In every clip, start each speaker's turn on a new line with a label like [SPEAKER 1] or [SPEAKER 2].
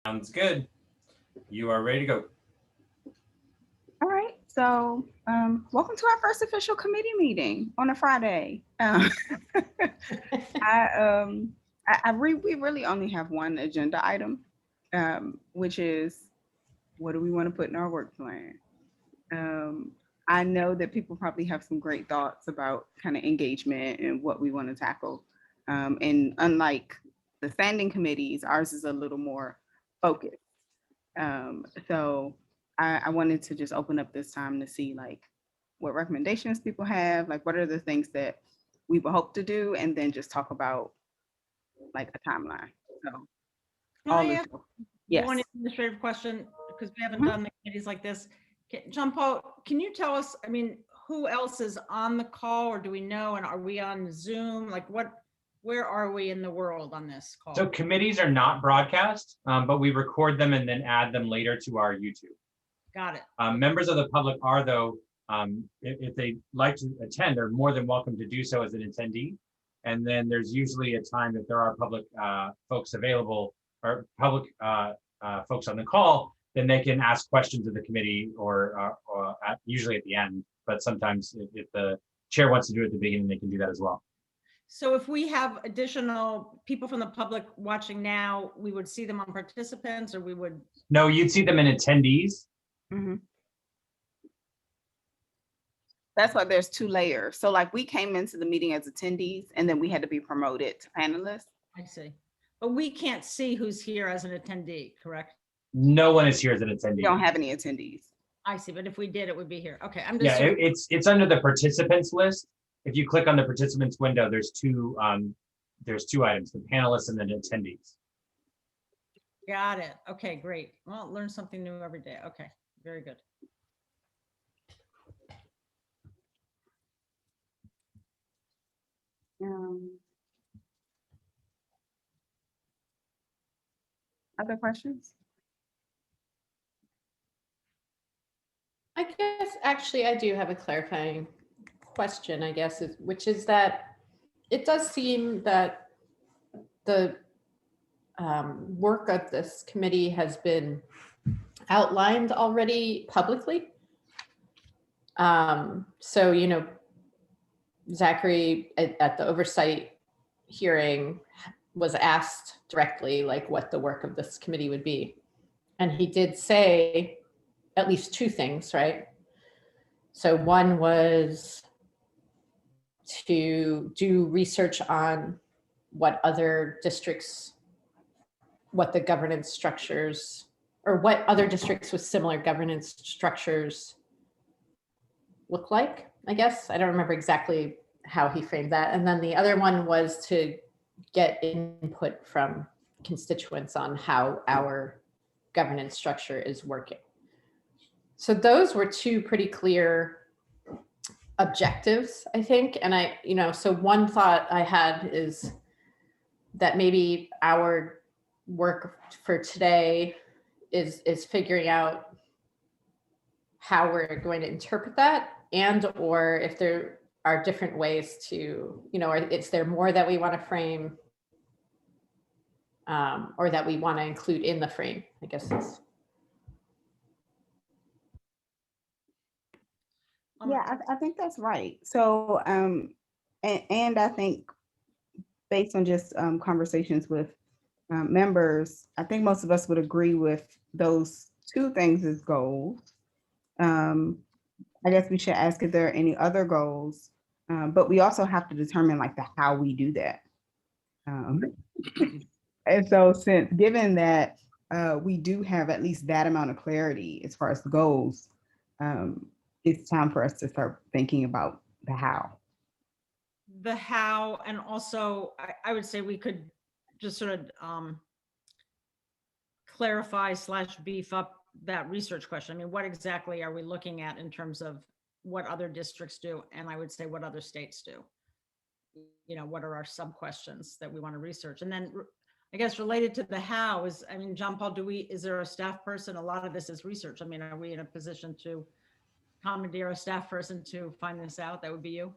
[SPEAKER 1] Sounds good. You are ready to go.
[SPEAKER 2] All right. So, welcome to our first official committee meeting on a Friday. I we really only have one agenda item, which is what do we want to put in our work plan? Um, I know that people probably have some great thoughts about kind of engagement and what we want to tackle. And unlike the standing committees, ours is a little more focused. So I wanted to just open up this time to see like what recommendations people have, like what are the things that we would hope to do, and then just talk about like a timeline. So
[SPEAKER 3] Can
[SPEAKER 2] all
[SPEAKER 3] I
[SPEAKER 2] is
[SPEAKER 3] ask
[SPEAKER 2] yes.
[SPEAKER 3] one administrative question? Because we haven't
[SPEAKER 2] Mhm.
[SPEAKER 3] done the committees like this. John Paul, can you tell us, I mean, who else is on the call or do we know? And are we on Zoom? Like where are we in the world on this call?
[SPEAKER 1] So committees are not broadcast, but we record them and then add them later to our YouTube.
[SPEAKER 3] Got it.
[SPEAKER 1] Members of the public are, though, if they like to attend, they're more than welcome to do so as an attendee. And then there's usually a time that there are public folks available or public folks on the call, then they can ask questions of the committee or usually at the end. But sometimes if the chair wants to do it at the beginning, they can do that as well.
[SPEAKER 3] So if we have additional people from the public watching now, we would see them on participants or we would?
[SPEAKER 1] No, you'd see them in attendees.
[SPEAKER 2] Mm-hmm. That's why there's two layers. So like we came into the meeting as attendees and then we had to be promoted to panelists.
[SPEAKER 3] I see. But we can't see who's here as an attendee, correct?
[SPEAKER 1] No one is here as an attendee.
[SPEAKER 2] We don't have any attendees.
[SPEAKER 3] I see, but if we did, it would be here. Okay, I'm
[SPEAKER 1] Yeah,
[SPEAKER 3] just.
[SPEAKER 1] it's under the participants list. If you click on the participants window, there's two items, the panelists and then attendees.
[SPEAKER 3] Got it. Okay, great. Well, learn something new every day. Okay, very good.
[SPEAKER 2] Other questions?
[SPEAKER 4] I guess actually I do have a clarifying question, I guess, which is that it does seem that the work of this committee has been outlined already publicly. So, you know, Zachary at the oversight hearing was asked directly, like, what the work of this committee would be. And he did say at least two things, right? So one was to do research on what other districts, what the governance structures, or what other districts with similar governance structures look like, I guess. I don't remember exactly how he framed that. And then the other one was to get input from constituents on how our governance structure is working. So those were two pretty clear objectives, I think. And I, you know, so one thought I had is that maybe our work for today is figuring out how we're going to interpret that, and or if there are different ways to, you know, or is there more that we want to frame or that we want to include in the frame, I guess is.
[SPEAKER 2] Yeah, I think that's right. So, and I think based on just conversations with members, I think most of us would agree with those two things as goals. I guess we should ask if there are any other goals, but we also have to determine like the how we do that. And so, since given that we do have at least that amount of clarity as far as the goals, it's time for us to start thinking about the how.
[SPEAKER 3] The how, and also I would say we could just sort of clarify / beef up that research question. I mean, what exactly are we looking at in terms of what other districts do? And I would say what other states do. You know, what are our sub questions that we want to research? And then I guess related to the how is, I mean, John Paul, is there a staff person? A lot of this is research. I mean, are we in a position to commandeer a staff person to find this out? That would be you.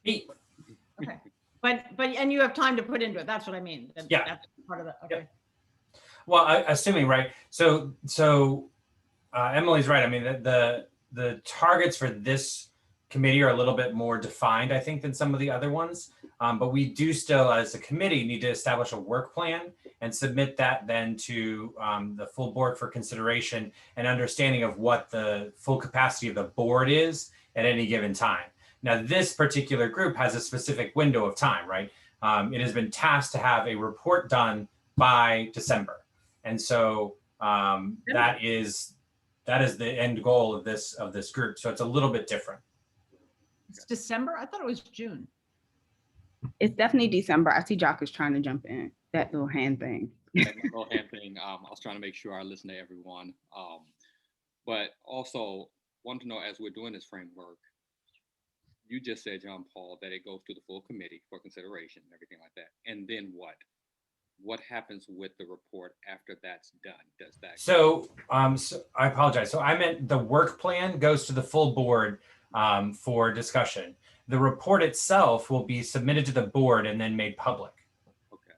[SPEAKER 1] Me.
[SPEAKER 3] Okay. But and you have time to put into it. That's what I mean.
[SPEAKER 1] Yeah.
[SPEAKER 3] That's part of the, okay.
[SPEAKER 1] Well, assuming, right? So Emily's right. I mean, the targets for this committee are a little bit more defined, I think, than some of the other ones. But we do still, as a committee, need to establish a work plan and submit that then to the full board for consideration and understanding of what the full capacity of the board is at any given time. Now, this particular group has a specific window of time, right? It has been tasked to have a report done by December. And so that is the end goal of this group. So it's a little bit different.
[SPEAKER 3] It's December? I thought it was June.
[SPEAKER 2] It's definitely December. I see Jock is trying to jump in. That little hand thing.
[SPEAKER 5] That little hand thing. I was trying to make sure I listen to everyone. But also want to know, as we're doing this framework, you just said, John Paul, that it goes to the full committee for consideration and everything like that. And then what? What happens with the report after that's done? Does that?
[SPEAKER 1] So I apologize. So I meant the work plan goes to the full board for discussion. The report itself will be submitted to the board and then made public.
[SPEAKER 5] Okay.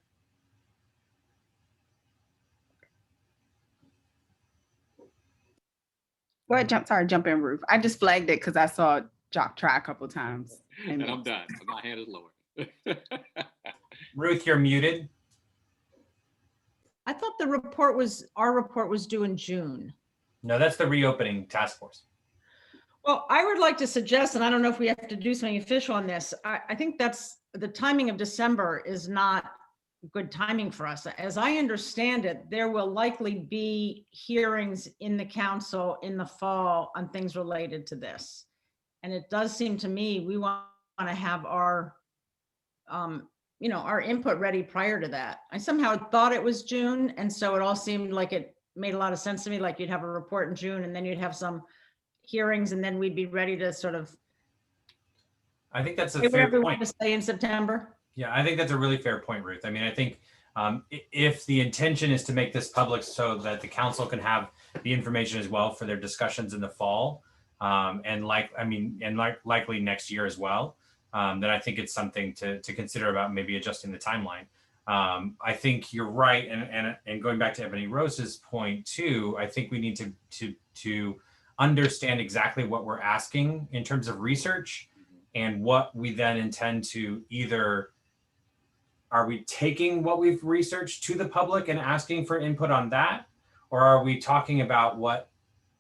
[SPEAKER 2] Go ahead, jump in, Ruth. I just flagged it because I saw Jock try a couple times.
[SPEAKER 5] And I'm done. My hand is lowered.
[SPEAKER 1] Ruth, you're muted.
[SPEAKER 3] I thought our report was due in June.
[SPEAKER 1] No, that's the reopening task force.
[SPEAKER 3] Well, I would like to suggest, and I don't know if we have to do something official on this. I think that's the timing of December is not good timing for us. As I understand it, there will likely be hearings in the council in the fall on things related to this. And it does seem to me we want to have our, our input ready prior to that. I somehow thought it was June. And so it all seemed like it made a lot of sense to me. Like you'd have a report in June and then you'd have some hearings and then we'd be ready to sort of.
[SPEAKER 1] I think that's a fair point.
[SPEAKER 3] To say in September.
[SPEAKER 1] Yeah, I think that's a really fair point, Ruth. I mean, I think if the intention is to make this public so that the council can have the information as well for their discussions in the fall, likely next year as well, then I think it's something to consider about maybe adjusting the timeline. I think you're right, and going back to Ebony Rose's point too, I think we need to understand exactly what we're asking in terms of research and what we then intend to either. Are we taking what we've researched to the public and asking for input on that? Or are we talking about what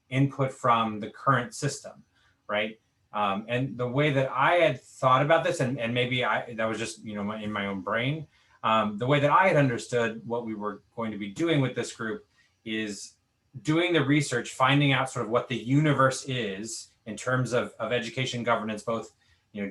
[SPEAKER 1] input from the current system, right? And the way that I had thought about this, and maybe that was just, in my own brain, the way that I had understood what we were going to be doing with this group is doing the research, finding out sort of what the universe is in terms of education governance, both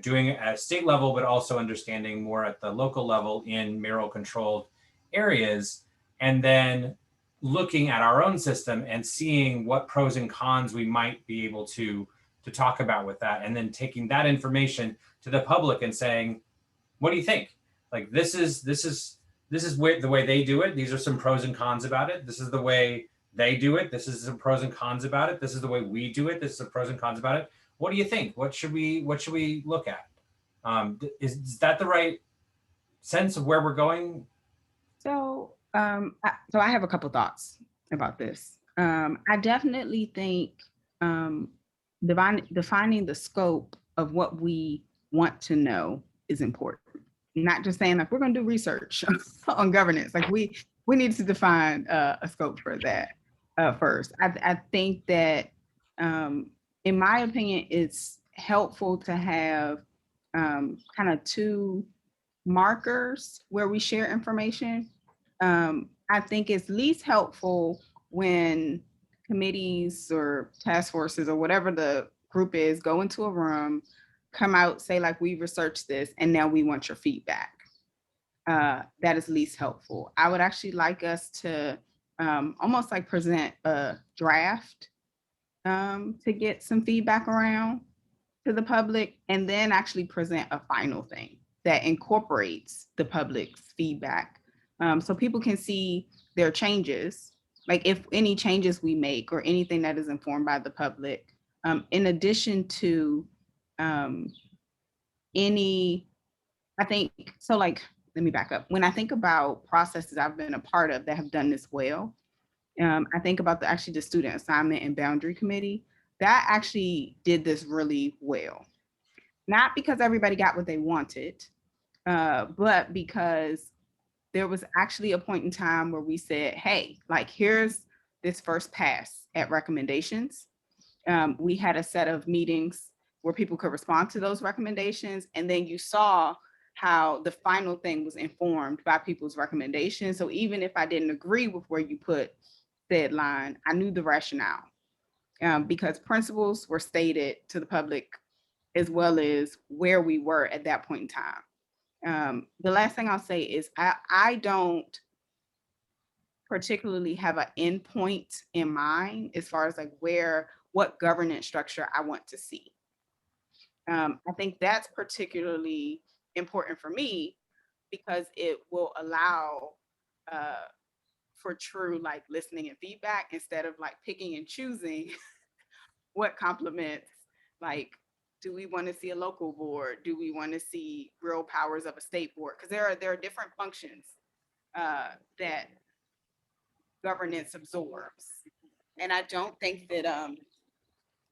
[SPEAKER 1] doing it at a state level, but also understanding more at the local level in mayoral controlled areas, and then looking at our own system and seeing what pros and cons we might be able to talk about with that, and then taking that information to the public and saying, what do you think? Like this is the way they do it. These are some pros and cons about it. This is the way they do it. This is some pros and cons about it. This is the way we do it. This is the pros and cons about it. What do you think? What should we look at? Is that the right sense of where we're going?
[SPEAKER 2] So I have a couple thoughts about this. I definitely think defining the scope of what we want to know is important. Not just saying like we're going to do research on governance. Like we need to define a scope for that first. I think that in my opinion, it's helpful to have kind of two markers where we share information. I think it's least helpful when committees or task forces or whatever the group is go into a room, come out, say like we researched this and now we want your feedback. That is least helpful. I would actually like us to almost like present a draft to get some feedback around to the public, and then actually present a final thing that incorporates the public's feedback, so people can see their changes, like if any changes we make or anything that is informed by the public, in addition to I think, so like let me back up. When I think about processes I've been a part of that have done this well, I think about actually the student assignment and boundary committee that actually did this really well. Not because everybody got what they wanted, but because there was actually a point in time where we said, hey, like here's this first pass at recommendations. We had a set of meetings where people could respond to those recommendations. And then you saw how the final thing was informed by people's recommendations. So even if I didn't agree with where you put said line, I knew the rationale because principles were stated to the public as well as where we were at that point in time. The last thing I'll say is I don't particularly have an endpoint in mind as far as like what governance structure I want to see. I think that's particularly important for me because it will allow for true like listening and feedback instead of like picking and choosing what complements, like, do we want to see a local board? Do we want to see real powers of a state board? Because there are different functions that governance absorbs. And I don't think that, I'm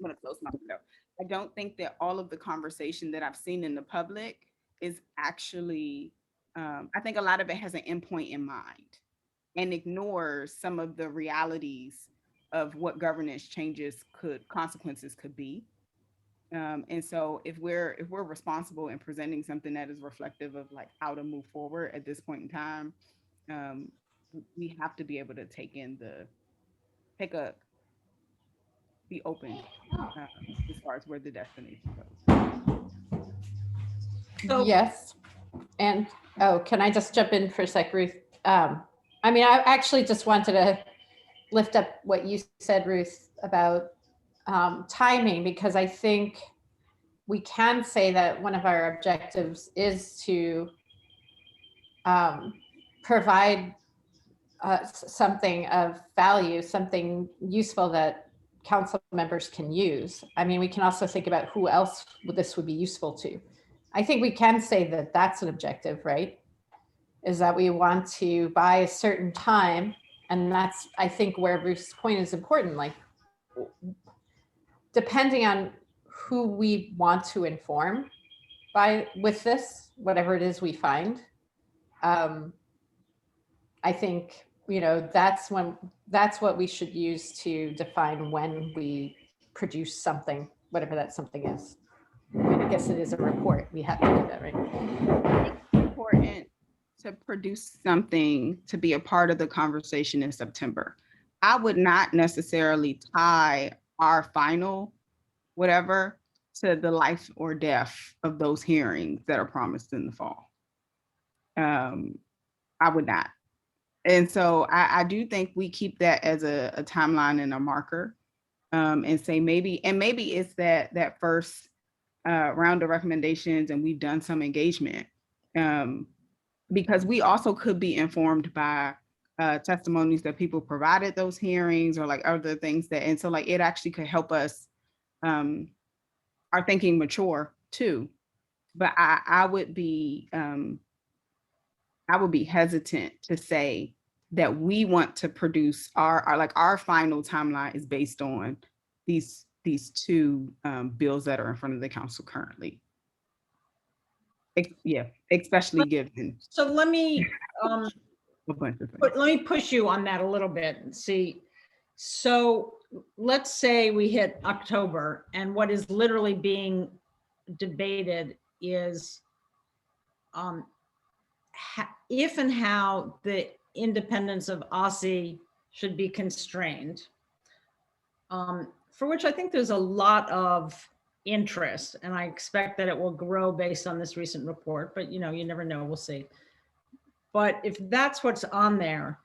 [SPEAKER 2] gonna close my window. I don't think that all of the conversation that I've seen in the public is actually, I think a lot of it has an endpoint in mind and ignores some of the realities of what governance changes consequences could be. And so if we're responsible in presenting something that is reflective of like how to move forward at this point in time, we have to be able to be open as far as where the destination goes.
[SPEAKER 3] So-
[SPEAKER 4] Yes. And, oh, can I just jump in for a sec, Ruth? I mean, I actually just wanted to lift up what you said, Ruth, about timing, because I think we can say that one of our objectives is to provide something of value, something useful that council members can use. I mean, we can also think about who else this would be useful to. I think we can say that that's an objective, right? Is that we want to buy a certain time. And that's, I think, where Bruce's point is important. Like, depending on who we want to inform with this, whatever it is we find, I think, that's what we should use to define when we produce something, whatever that something is. I guess it is a report. We have to do that, right?
[SPEAKER 2] It's important to produce something to be a part of the conversation in September. I would not necessarily tie our final whatever to the life or death of those hearings that are promised in the fall. I would not. And so I do think we keep that as a timeline and a marker and say maybe it's that first round of recommendations and we've done some engagement because we also could be informed by testimonies that people provided those hearings or like other things and so like it actually could help us our thinking mature too. But I would be hesitant to say that we want to produce our final timeline is based on these two bills that are in front of the council currently. Especially given.
[SPEAKER 3] So let me
[SPEAKER 2] a bunch of things.
[SPEAKER 3] let me push you on that a little bit and see. So let's say we hit October and what is literally being debated is if and how the independence of OSSE should be constrained, for which I think there's a lot of interest, and I expect that it will grow based on this recent report, but you never know, we'll see. But if that's what's on there,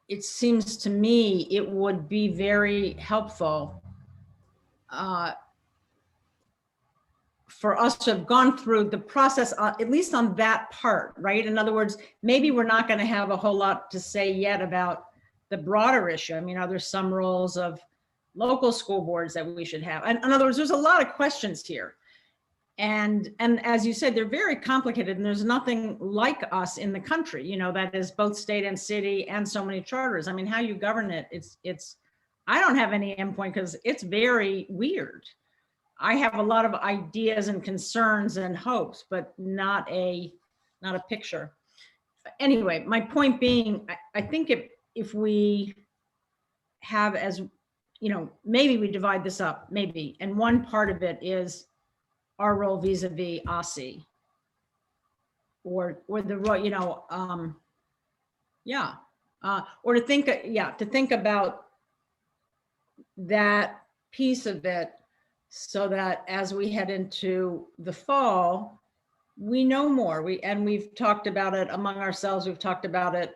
[SPEAKER 3] it seems to me it would be very helpful for us to have gone through the process, at least on that part, right? In other words, maybe we're not going to have a whole lot to say yet about the broader issue. I mean, are there some roles of local school boards that we should have? And in other words, there's a lot of questions here. And as you said, they're very complicated, and there's nothing like us in the country, you know, that is both state and city and so many charters. I mean, how you govern it, I don't have any endpoint because it's very weird. I have a lot of ideas and concerns and hopes, but not a picture. Anyway, my point being, I think if we have, as you know, maybe we divide this up, maybe, and one part of it is our role vis-a-vis OSCE, or the role, you know, or to think about that piece of it, so that as we head into the fall, we know more. We've talked about it among ourselves. We've talked about it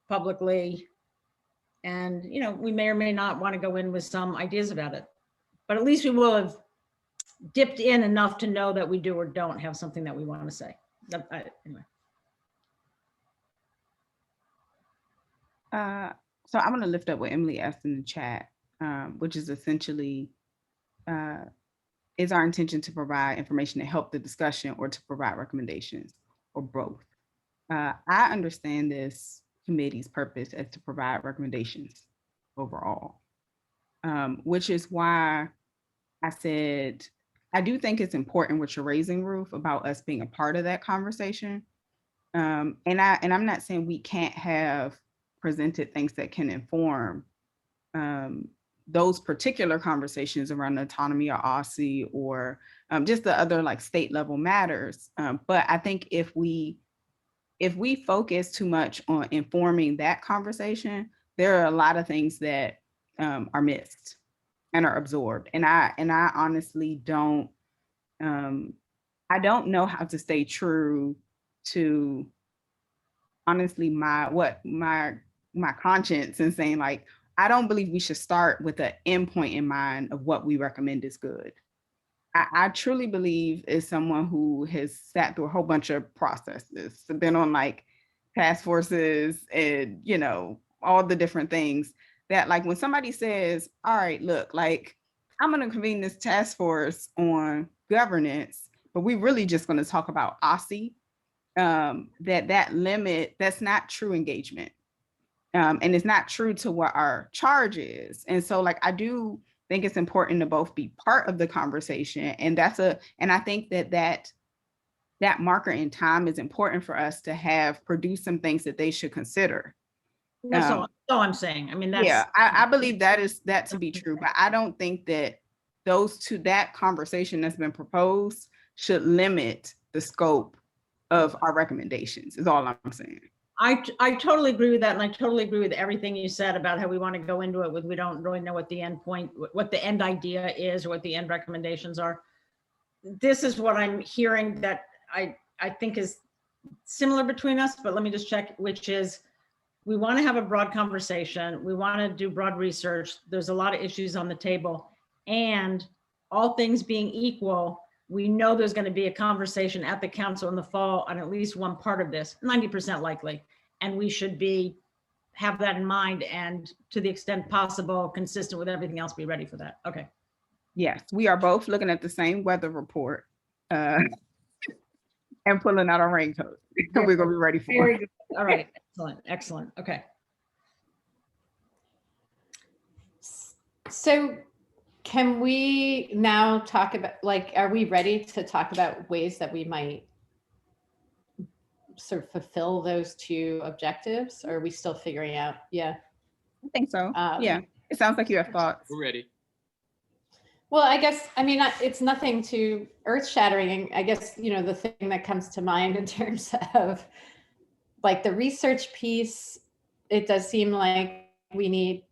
[SPEAKER 3] publicly, and you know, we may or may not want to go in with some ideas about it, but at least we will have dipped in enough to know that we do or don't have something that we want to say. Anyway.
[SPEAKER 2] So I'm going to lift up what Emily asked in the chat, which is essentially, is our intention to provide information to help the discussion or to provide recommendations, or both? I understand this committee's purpose as to provide recommendations overall, which is why I said, I do think it's important what you're raising, Ruth, about us being a part of that conversation. And I'm not saying we can't have presented things that can inform those particular conversations around autonomy or OSCE, or just the other like state level matters. But I think if we focus too much on informing that conversation, there are a lot of things that are missed and are absorbed. And I honestly don't, I don't know how to stay true to honestly my conscience, and saying like, I don't believe we should start with an endpoint in mind of what we recommend is good. I truly believe, as someone who has sat through a whole bunch of processes, been on like task forces and, you know, all the different things, that like when somebody says, all right, look, like I'm going to convene this task force on governance, but we really just going to talk about OSCE, that's not true engagement. And it's not true to what our charge is. And so like, I do think it's important to both be part of the conversation. And I think that marker in time is important for us to have produced some things that they should consider.
[SPEAKER 3] That's all I'm saying. I mean, that's.
[SPEAKER 2] Yeah, I believe that to be true, but I don't think that that conversation that's been proposed should limit the scope of our recommendations, is all I'm saying.
[SPEAKER 3] I totally agree with that. And I totally agree with everything you said about how we want to go into it with, we don't really know what the end point, what the end idea is, or what the end recommendations are. This is what I'm hearing that I think is similar between us, but let me just check, which is, we want to have a broad conversation. We want to do broad research. There's a lot of issues on the table, and all things being equal, we know there's going to be a conversation at the council in the fall on at least one part of this, 90% likely. And we should have that in mind, and to the extent possible, consistent with everything else, be ready for that. Okay.
[SPEAKER 2] Yes, we are both looking at the same weather report and pulling out our raincoats. We're going to be ready for
[SPEAKER 3] Very
[SPEAKER 2] it.
[SPEAKER 3] good. All right. Excellent. Excellent. Okay.
[SPEAKER 4] So can we now talk about, like, are we ready to talk about ways that we might sort of fulfill those two objectives? Or are we still figuring out? Yeah.
[SPEAKER 2] I think so. Yeah. It sounds like you have thoughts.
[SPEAKER 5] We're ready.
[SPEAKER 4] Well, I guess, I mean, it's nothing too earth shattering. I guess, you know, the thing that comes to mind in terms of like the research piece, it does seem like we need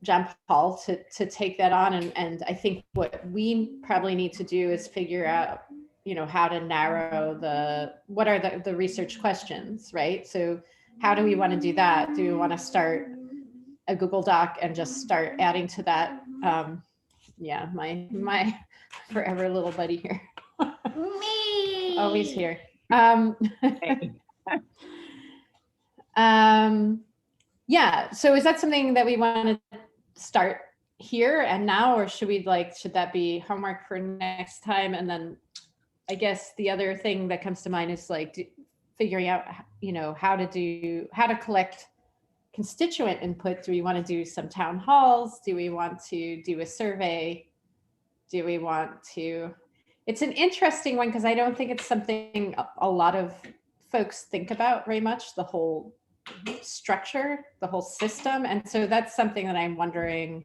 [SPEAKER 4] John Paul to take that on. And I think what we probably need to do is figure out, you know, how to narrow what are the research questions, right? So how do we want to do that? Do we want to start a Google Doc and just start adding to that? Yeah, my forever little buddy here. Me. Always here. Yeah, so is that something that we want to start here and now, or should that be homework for next time? And then I guess the other thing that comes to mind is like figuring out, how to collect constituent input. Do we want to do some town halls? Do we want to do a survey? Do we want to, it's an interesting one because I don't think it's something a lot of folks think about very much, the whole structure, the whole system. And so that's something that I'm wondering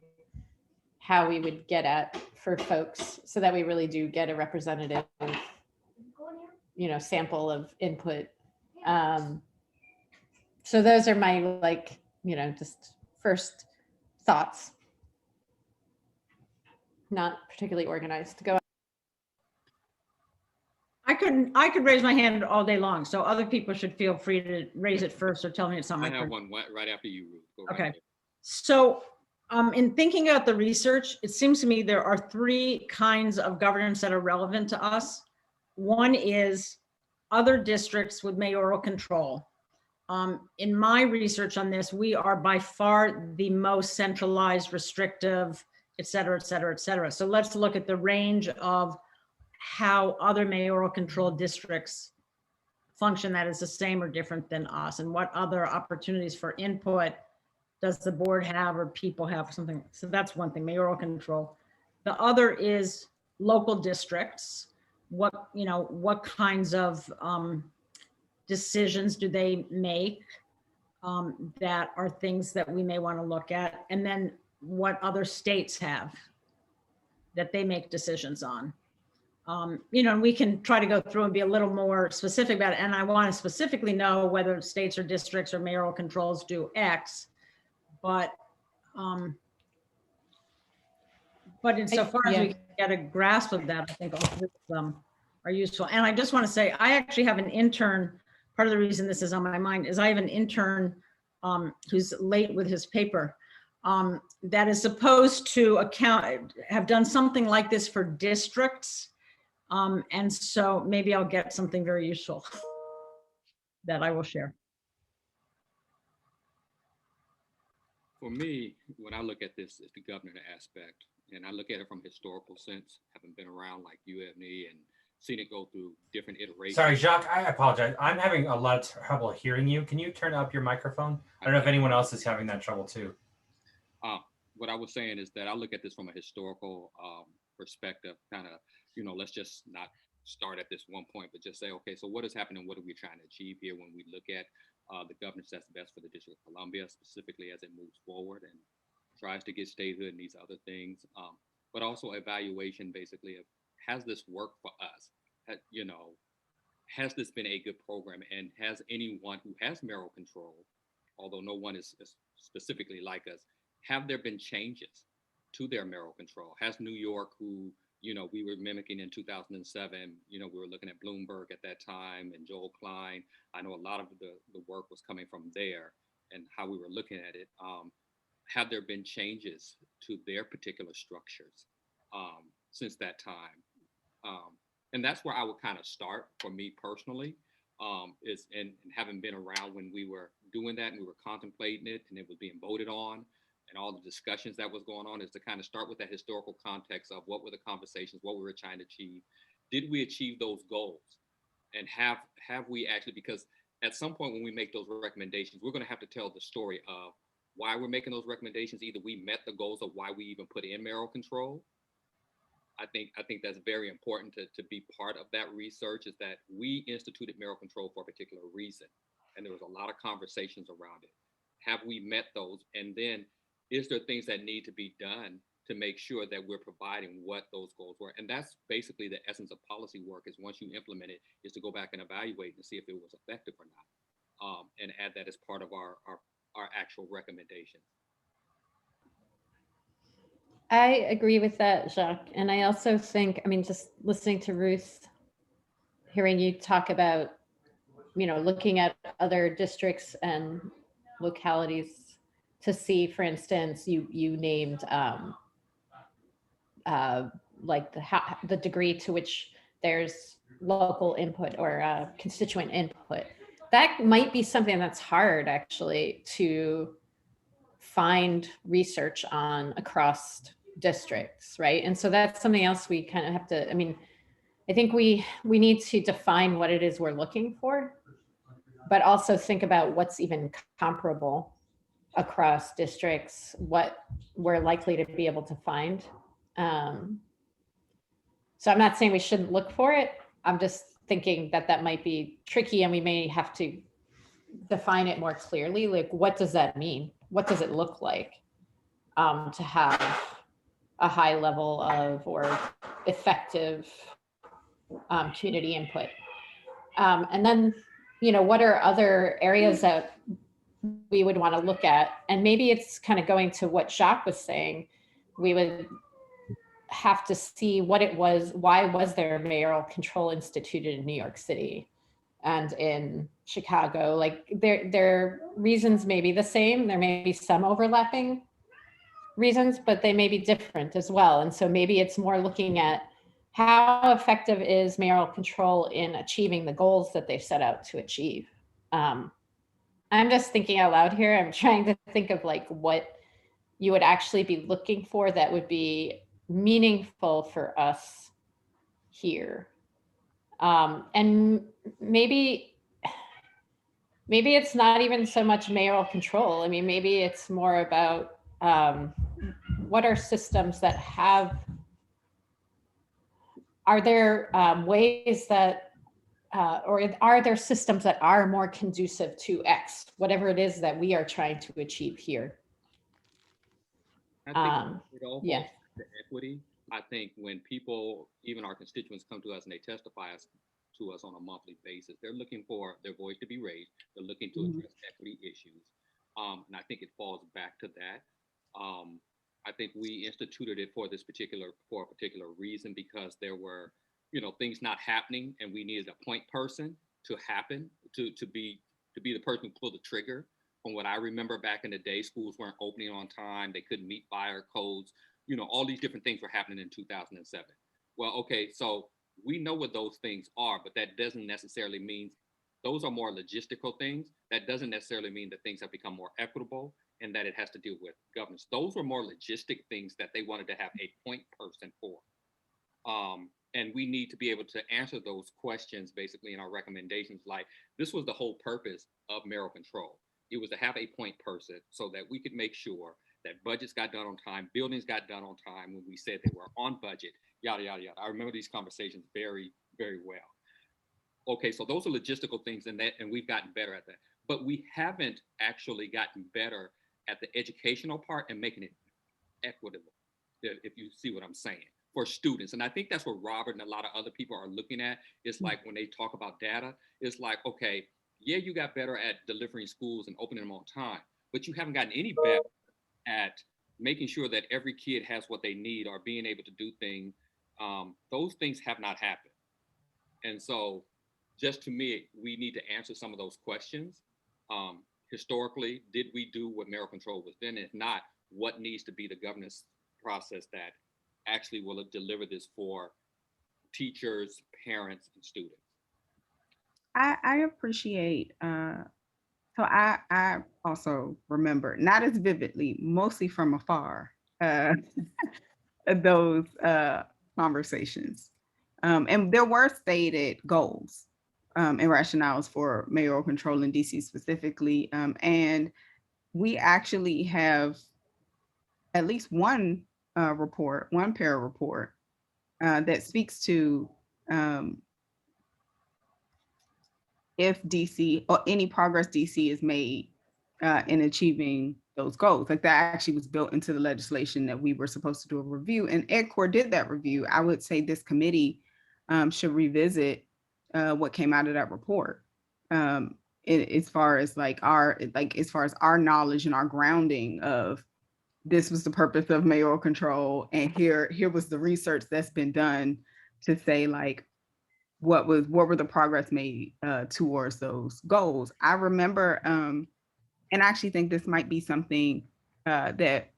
[SPEAKER 4] how we would get at for folks so that we really do get a representative, sample of input. So those are my just first thoughts. Not particularly organized. Go.
[SPEAKER 3] I could raise my hand all day long, so other people should feel free to raise it first or tell me it's not my
[SPEAKER 5] I have
[SPEAKER 3] turn.
[SPEAKER 5] one right after you, Ruth. Go right
[SPEAKER 3] Okay.
[SPEAKER 5] ahead.
[SPEAKER 3] So in thinking about the research, it seems to me there are three kinds of governance that are relevant to us. One is other districts with mayoral control. In my research on this, we are by far the most centralized, restrictive, et cetera, et cetera, et cetera. So let's look at the range of how other mayoral controlled districts function that is the same or different than us, and what other opportunities for input does the board have or people have, something. So that's one thing, mayoral control. The other is local districts. What kinds of decisions do they make that are things that we may want to look at? And then what other states have that they make decisions on. And we can try to go through and be a little more specific about it. And I want to specifically know whether states or districts or mayoral controls do X, but insofar as we can get a grasp of that, I think all three of them are useful. And I just want to say, I actually have an intern. Part of the reason this is on my mind is I have an intern who's late with his paper that is supposed to have done something like this for districts. And so maybe I'll get something very useful that I will share.
[SPEAKER 5] For me, when I look at this, it's the governance aspect, and I look at it from a historical sense, having been around like UFNE and seen it go through different iterations.
[SPEAKER 1] Sorry, Jacques, I apologize. I'm having a lot of trouble hearing you. Can you turn up your microphone? I don't know if anyone else is having that trouble too.
[SPEAKER 5] What I was saying is that I look at this from a historical perspective, kind of, let's just not start at this one point, but just say, okay, so what is happening? What are we trying to achieve here when we look at the governance that's best for the District of Columbia, specifically as it moves forward and tries to get statehood and these other things, but also evaluation basically of, has this worked for us? Has this been a good program? And has anyone who has mayoral control, although no one is specifically like us, have there been changes to their mayoral control? Has New York, who we were mimicking in 2007, we were looking at Bloomberg at that time and Joel Klein. I know a lot of the work was coming from there and how we were looking at it. Have there been changes to their particular structures since that time? And that's where I would kind of start for me personally, is and having been around when we were doing that and we were contemplating it and it was being voted on, and all the discussions that was going on, is to kind of start with that historical context of what were the conversations, what we were trying to achieve. Did we achieve those goals? And have we actually, because at some point when we make those recommendations, we're going to have to tell the story of why we're making those recommendations. Either we met the goals of why we even put in mayoral control. I think that's very important to be part of that research, is that we instituted mayoral control for a particular reason. And there was a lot of conversations around it. Have we met those? And then, is there things that need to be done to make sure that we're providing what those goals were? And that's basically the essence of policy work, is once you implement it, is to go back and evaluate and see if it was effective or not, and add that as part of our actual recommendations.
[SPEAKER 4] I agree with that, Jacques. And I also think, just listening to Ruth, hearing you talk about, looking at other districts and localities to see, for instance, you named like the degree to which there's local input or constituent input. That might be something that's hard actually to find research on across districts, right? And so that's something else we kind of have to, I think we need to define what it is we're looking for, but also think about what's even comparable across districts, what we're likely to be able to find. So I'm not saying we shouldn't look for it. I'm just thinking that that might be tricky and we may have to define it more clearly. Like, what does that mean? What does it look like to have a high level of or effective community input? And then, what are other areas that we would want to look at? And maybe it's kind of going to what Jacques was saying. We would have to see what it was. Why was there mayoral control instituted in New York City and in Chicago? Like their reasons may be the same. There may be some overlapping reasons, but they may be different as well. And so maybe it's more looking at how effective is mayoral control in achieving the goals that they've set out to achieve. I'm just thinking out loud here. I'm trying to think of like what you would actually be looking for that would be meaningful for us here. And maybe it's not even so much mayoral control. I mean, maybe it's more about what are systems that have, are there ways that, or are there systems that are more conducive to X, whatever it is that we are trying to achieve here?
[SPEAKER 5] I think it all
[SPEAKER 4] yeah.
[SPEAKER 5] falls back to equity. I think when people, even our constituents, come to us and they testify to us on a monthly basis, they're looking for their voice to be raised. They're looking to address equity issues. And I think it falls back to that. I think we instituted it for a particular reason, because there were, things not happening, and we needed a point person to be the person who pulled the trigger. From what I remember back in the day, schools weren't opening on time. They couldn't meet fire codes. All these different things were happening in 2007. Well, okay, so we know what those things are, but that doesn't necessarily mean, those are more logistical things. That doesn't necessarily mean that things have become more equitable and that it has to do with governance. Those were more logistic things that they wanted to have a point person for. And we need to be able to answer those questions basically in our recommendations. Like, this was the whole purpose of mayoral control. It was to have a point person so that we could make sure that budgets got done on time, buildings got done on time when we said they were on budget, yada, yada, yada. I remember these conversations very, very well. Okay, so those are logistical things, and we've gotten better at that. But we haven't actually gotten better at the educational part and making it equitable, if you see what I'm saying, for students. And I think that's what Robert and a lot of other people are looking at. It's like when they talk about data, it's like, okay, yeah, you got better at delivering schools and opening them on time, but you haven't gotten any better at making sure that every kid has what they need or being able to do things. Those things have not happened. And so just to me, we need to answer some of those questions. Historically, did we do what mayoral control was then? If not, what needs to be the governance process that actually will deliver this for teachers, parents, and students?
[SPEAKER 2] I appreciate, so I also remember, not as vividly, mostly from afar, those conversations. And there were stated goals and rationales for mayoral control in DC specifically. And we actually have at least one report, one pair report that speaks to if DC or any progress DC is made in achieving those goals. Like, that actually was built into the legislation that we were supposed to do a review, and EdCore did that review. I would say this committee should revisit what came out of that report. As far as as far as our knowledge and our grounding of, this was the purpose of mayoral control, and here was the research that's been done to say, like, what were the progress made towards those goals. I remember, and I actually think this might be something that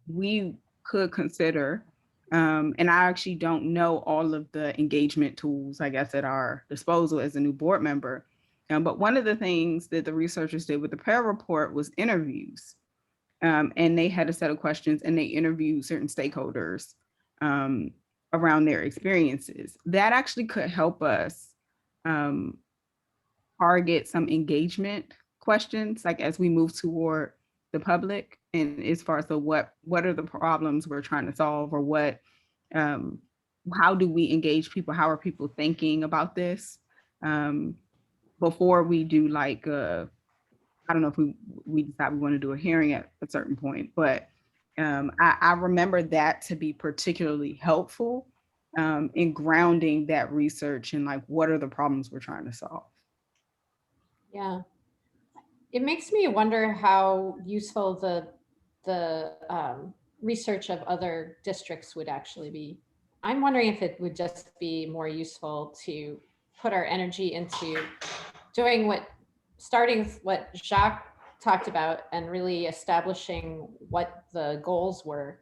[SPEAKER 2] we could consider. And I actually don't know all of the engagement tools, I guess, at our disposal as a new board member. But one of the things that the researchers did with the PAIR report was interviews. And they had a set of questions, and they interviewed certain stakeholders around their experiences. That actually could help us target some engagement questions, like as we move toward the public, and as far as the what are the problems we're trying to solve, or what how do we engage people, how are people thinking about this, before we do like I don't know if we decide we want to do a hearing at a certain point, but I remember that to be particularly helpful in grounding that research and like what are the problems we're trying to solve.
[SPEAKER 4] Yeah. It makes me wonder how useful the research of other districts would actually be. I'm wondering if it would just be more useful to put our energy into starting with what Jacques talked about and really establishing what the goals were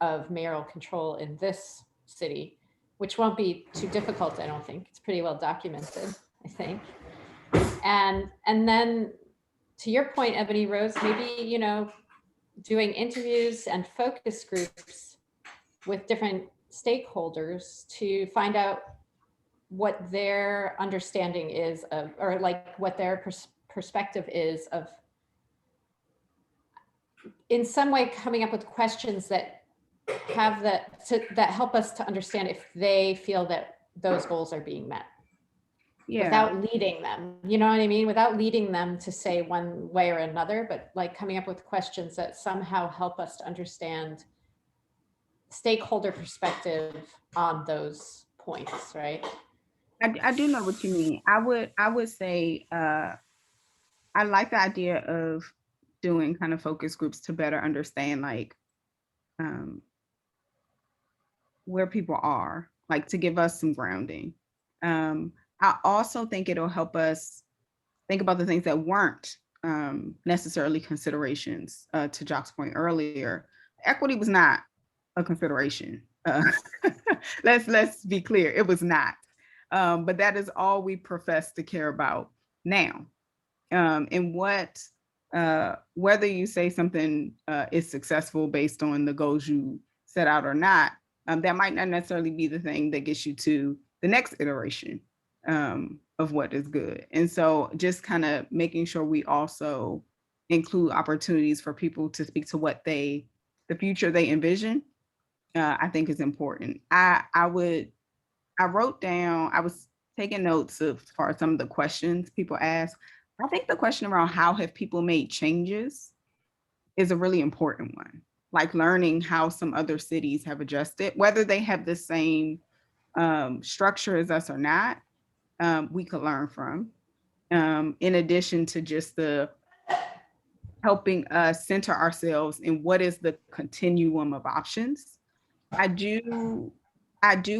[SPEAKER 4] of mayoral control in this city, which won't be too difficult, I don't think. It's pretty well documented, I think. And then to your point, Ebony Rose, maybe, you know, doing interviews and focus groups with different stakeholders to find out what their understanding is of, or like what their perspective is of, in some way coming up with questions that have that help us to understand if they feel that those goals are being met. Yeah. Without leading them, you know what I mean? Without leading them to say one way or another, but like coming up with questions that somehow help us to understand stakeholder perspective on those points, right?
[SPEAKER 2] I do know what you mean. I would say I like the idea of doing kind of focus groups to better understand like where people are, like to give us some grounding. I also think it'll help us think about the things that weren't necessarily considerations. To Jock's point earlier, equity was not a consideration. Let's be clear, it was not. But that is all we profess to care about now. And what, whether you say something is successful based on the goals you set out or not, that might not necessarily be the thing that gets you to the next iteration of what is good. And so just kind of making sure we also include opportunities for people to speak to what the future they envision, I think is important. I wrote down, I was taking notes of as far as some of the questions people ask. I think the question around how have people made changes is a really important one. Like learning how some other cities have adjusted, whether they have the same structure as us or not, we could learn from. In addition to just the helping us center ourselves in what is the continuum of options. I do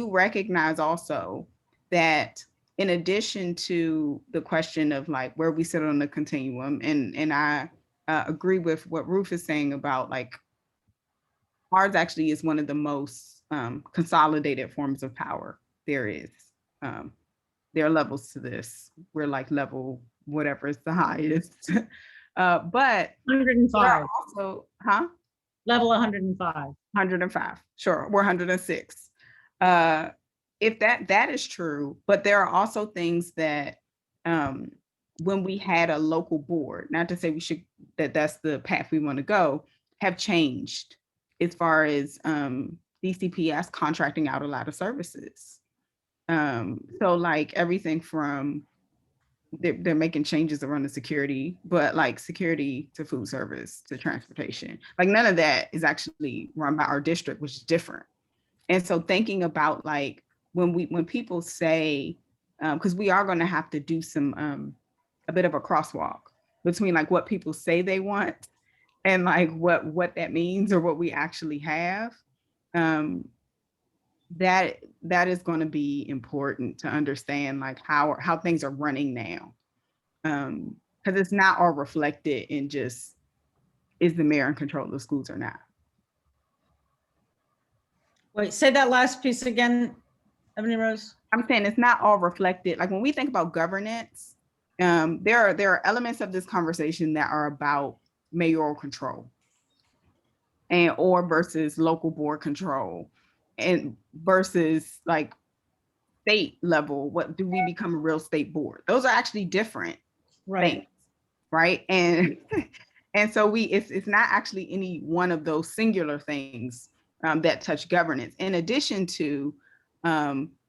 [SPEAKER 2] recognize also that in addition to the question of like where we sit on the continuum, and I agree with what Ruth is saying about like ours actually is one of the most consolidated forms of power there is. There are levels to this. We're like level whatever is the highest. But
[SPEAKER 3] 105.
[SPEAKER 2] Also,
[SPEAKER 3] Level 105.
[SPEAKER 2] 105. Sure, we're 106. If that is true, but there are also things that when we had a local board, not to say we should that's the path we want to go, have changed as far as DCPS contracting out a lot of services. So like everything from they're making changes around the security, but like security to food service to transportation, like none of that is actually run by our district, which is different. And so thinking about like when people say, because we are going to have to do some a bit of a crosswalk between like what people say they want and like what that means or what we actually have. That is going to be important to understand like how things are running now, because it's not all reflected in just is the mayor in control of the schools or not.
[SPEAKER 3] Wait, say that last piece again, Ebony Rose.
[SPEAKER 2] I'm saying it's not all reflected. Like when we think about governance, there are elements of this conversation that are about mayoral control and or versus local board control. and versus like state level, what do we become a real state board? Those are actually different things, right? And and so it's not actually any one of those singular things that touch governance. In addition to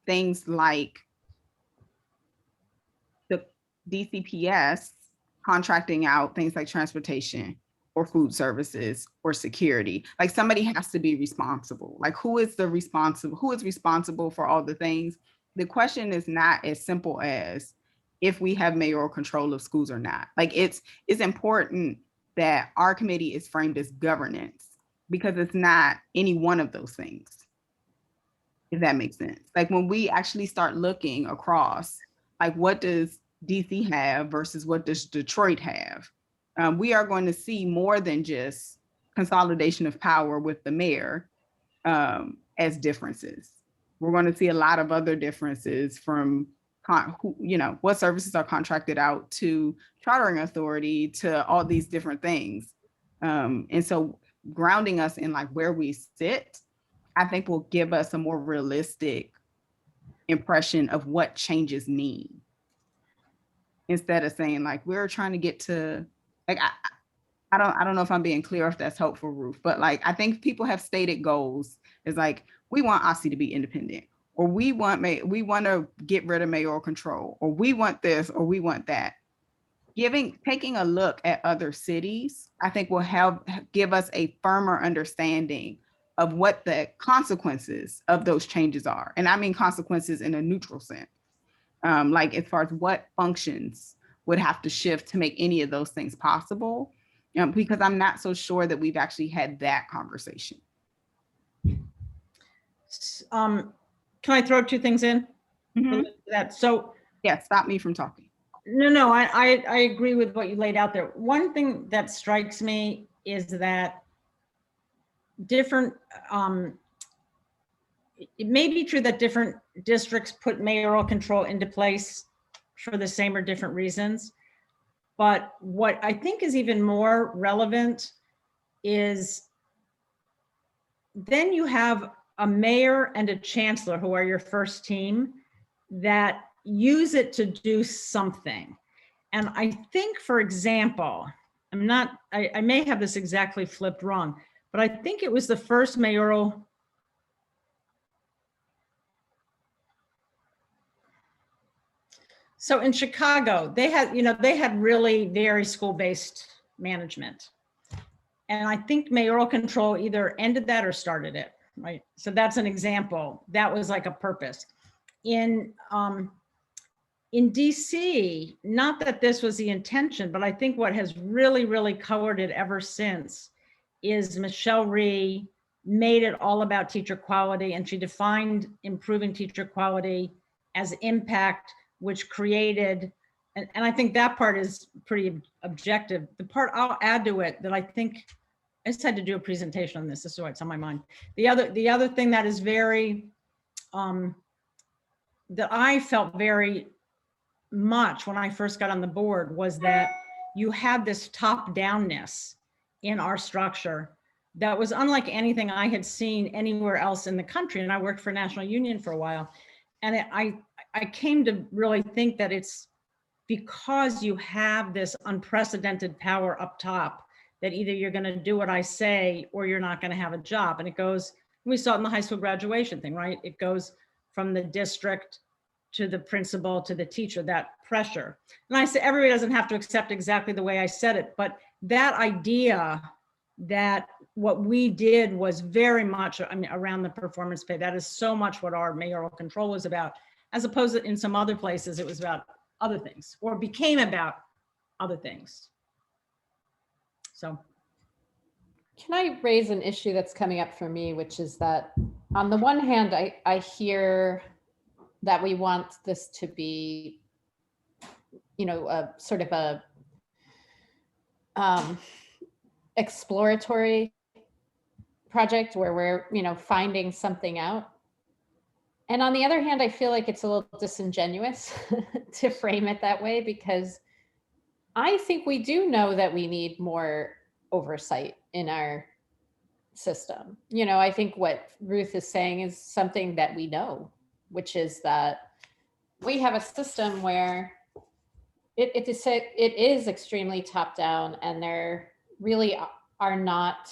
[SPEAKER 2] things like the DCPS contracting out things like transportation or food services or security. Like somebody has to be responsible. Like who is responsible for all the things? The question is not as simple as if we have mayoral control of schools or not. Like it's important that our committee is framed as governance because it's not any one of those things, if that makes sense. Like when we actually start looking across, like what does DC have versus what does Detroit have? We are going to see more than just consolidation of power with the mayor as differences. We're going to see a lot of other differences from what services are contracted out to chartering authority to all these different things. And so grounding us in like where we sit, I think will give us a more realistic impression of what changes mean. Instead of saying like, we're trying to get to, like, I don't know if I'm being clear if that's helpful, Ruth, but like, I think people have stated goals. It's like, we want OSSI to be independent, or we want to get rid of mayoral control, or we want this, or we want that. Taking a look at other cities, I think will give us a firmer understanding of what the consequences of those changes are. And I mean consequences in a neutral sense. Like as far as what functions would have to shift to make any of those things possible, because I'm not so sure that we've actually had that conversation.
[SPEAKER 3] Can I throw two things in? That so
[SPEAKER 2] yeah, stop me from talking.
[SPEAKER 3] No, I agree with what you laid out there. One thing that strikes me is that different, it may be true that different districts put mayoral control into place for the same or different reasons. But what I think is even more relevant is then you have a mayor and a chancellor who are your first team that use it to do something. And I think, for example, I may have this exactly flipped wrong, but I think it was the first mayoral. So in Chicago, they had really very school-based management. And I think mayoral control either ended that or started it, right? So that's an example. That was like a purpose. In DC, not that this was the intention, but I think what has really, really colored it ever since is Michelle Rhee made it all about teacher quality, and she defined improving teacher quality as impact, which created, and I think that part is pretty objective. The part I'll add to it that I think, I just had to do a presentation on this is what's on my mind. The other thing that is very, that I felt very much when I first got on the board was that you had this top-downness in our structure that was unlike anything I had seen anywhere else in the country. And I worked for National Union for a while. And I came to really think that it's because you have this unprecedented power up top that either you're going to do what I say or you're not going to have a job. And it goes, we saw it in the high school graduation thing, right? It goes from the district to the principal to the teacher, that pressure. And I say everybody doesn't have to accept exactly the way I said it, but that idea that what we did was very much, I mean, around the performance pay, that is so much what our mayoral control was about, as opposed to in some other places, it was about other things or became about other things. So.
[SPEAKER 4] Can I raise an issue that's coming up for me, which is that on the one hand, I hear that we want this to be, a sort of a exploratory project where we're, finding something out. And on the other hand, I feel like it's a little disingenuous to frame it that way, because I think we do know that we need more oversight in our system. You know, I think what Ruth is saying is something that we know, which is that we have a system where it is extremely top down, and there really are not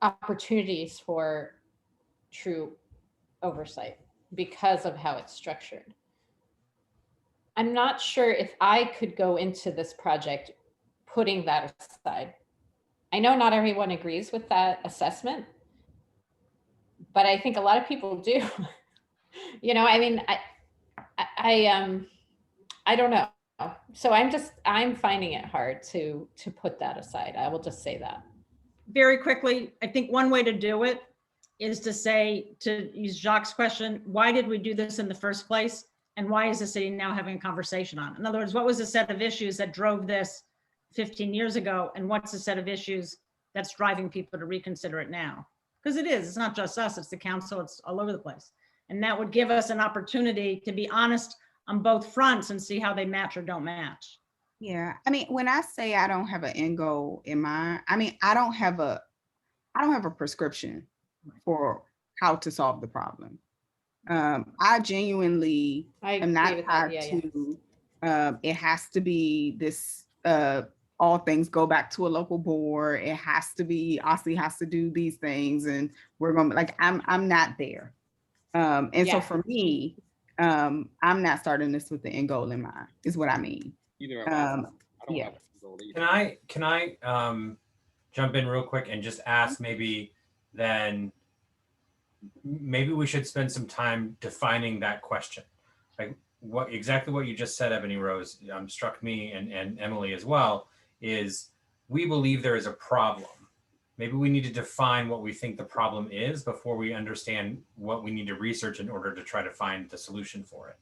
[SPEAKER 4] opportunities for true oversight because of how it's structured. I'm not sure if I could go into this project putting that aside. I know not everyone agrees with that assessment, but I think a lot of people do. You know, I mean, I don't know. So I'm finding it hard to put that aside. I will just say that.
[SPEAKER 3] Very quickly, I think one way to do it is to say, to use Jacques' question, why did we do this in the first place? And why is the city now having a conversation on it? In other words, what was the set of issues that drove this 15 years ago? And what's the set of issues that's driving people to reconsider it now? Because it's not just us, it's the council, it's all over the place. And that would give us an opportunity to be honest on both fronts and see how they match or don't match.
[SPEAKER 2] Yeah, I mean, when I say I don't have an end goal in mind, I mean, I don't have a prescription for how to solve the problem. I genuinely am not
[SPEAKER 4] agree with that.
[SPEAKER 2] tied
[SPEAKER 4] Yeah.
[SPEAKER 2] to, it has to be this, all things go back to a local board. It has to be, OSSI has to do these things, and we're going to, like, I'm not there. And so
[SPEAKER 4] Yeah.
[SPEAKER 2] for me, I'm not starting this with the end goal in mind, is what I mean.
[SPEAKER 5] Either am I. I don't
[SPEAKER 2] Yeah.
[SPEAKER 5] have a goal either.
[SPEAKER 1] Can I jump in real quick and just ask maybe we should spend some time defining that question. Like exactly what you just said, Ebony Rose, struck me and Emily as well, is we believe there is a problem. Maybe we need to define what we think the problem is before we understand what we need to research in order to try to find the solution for it.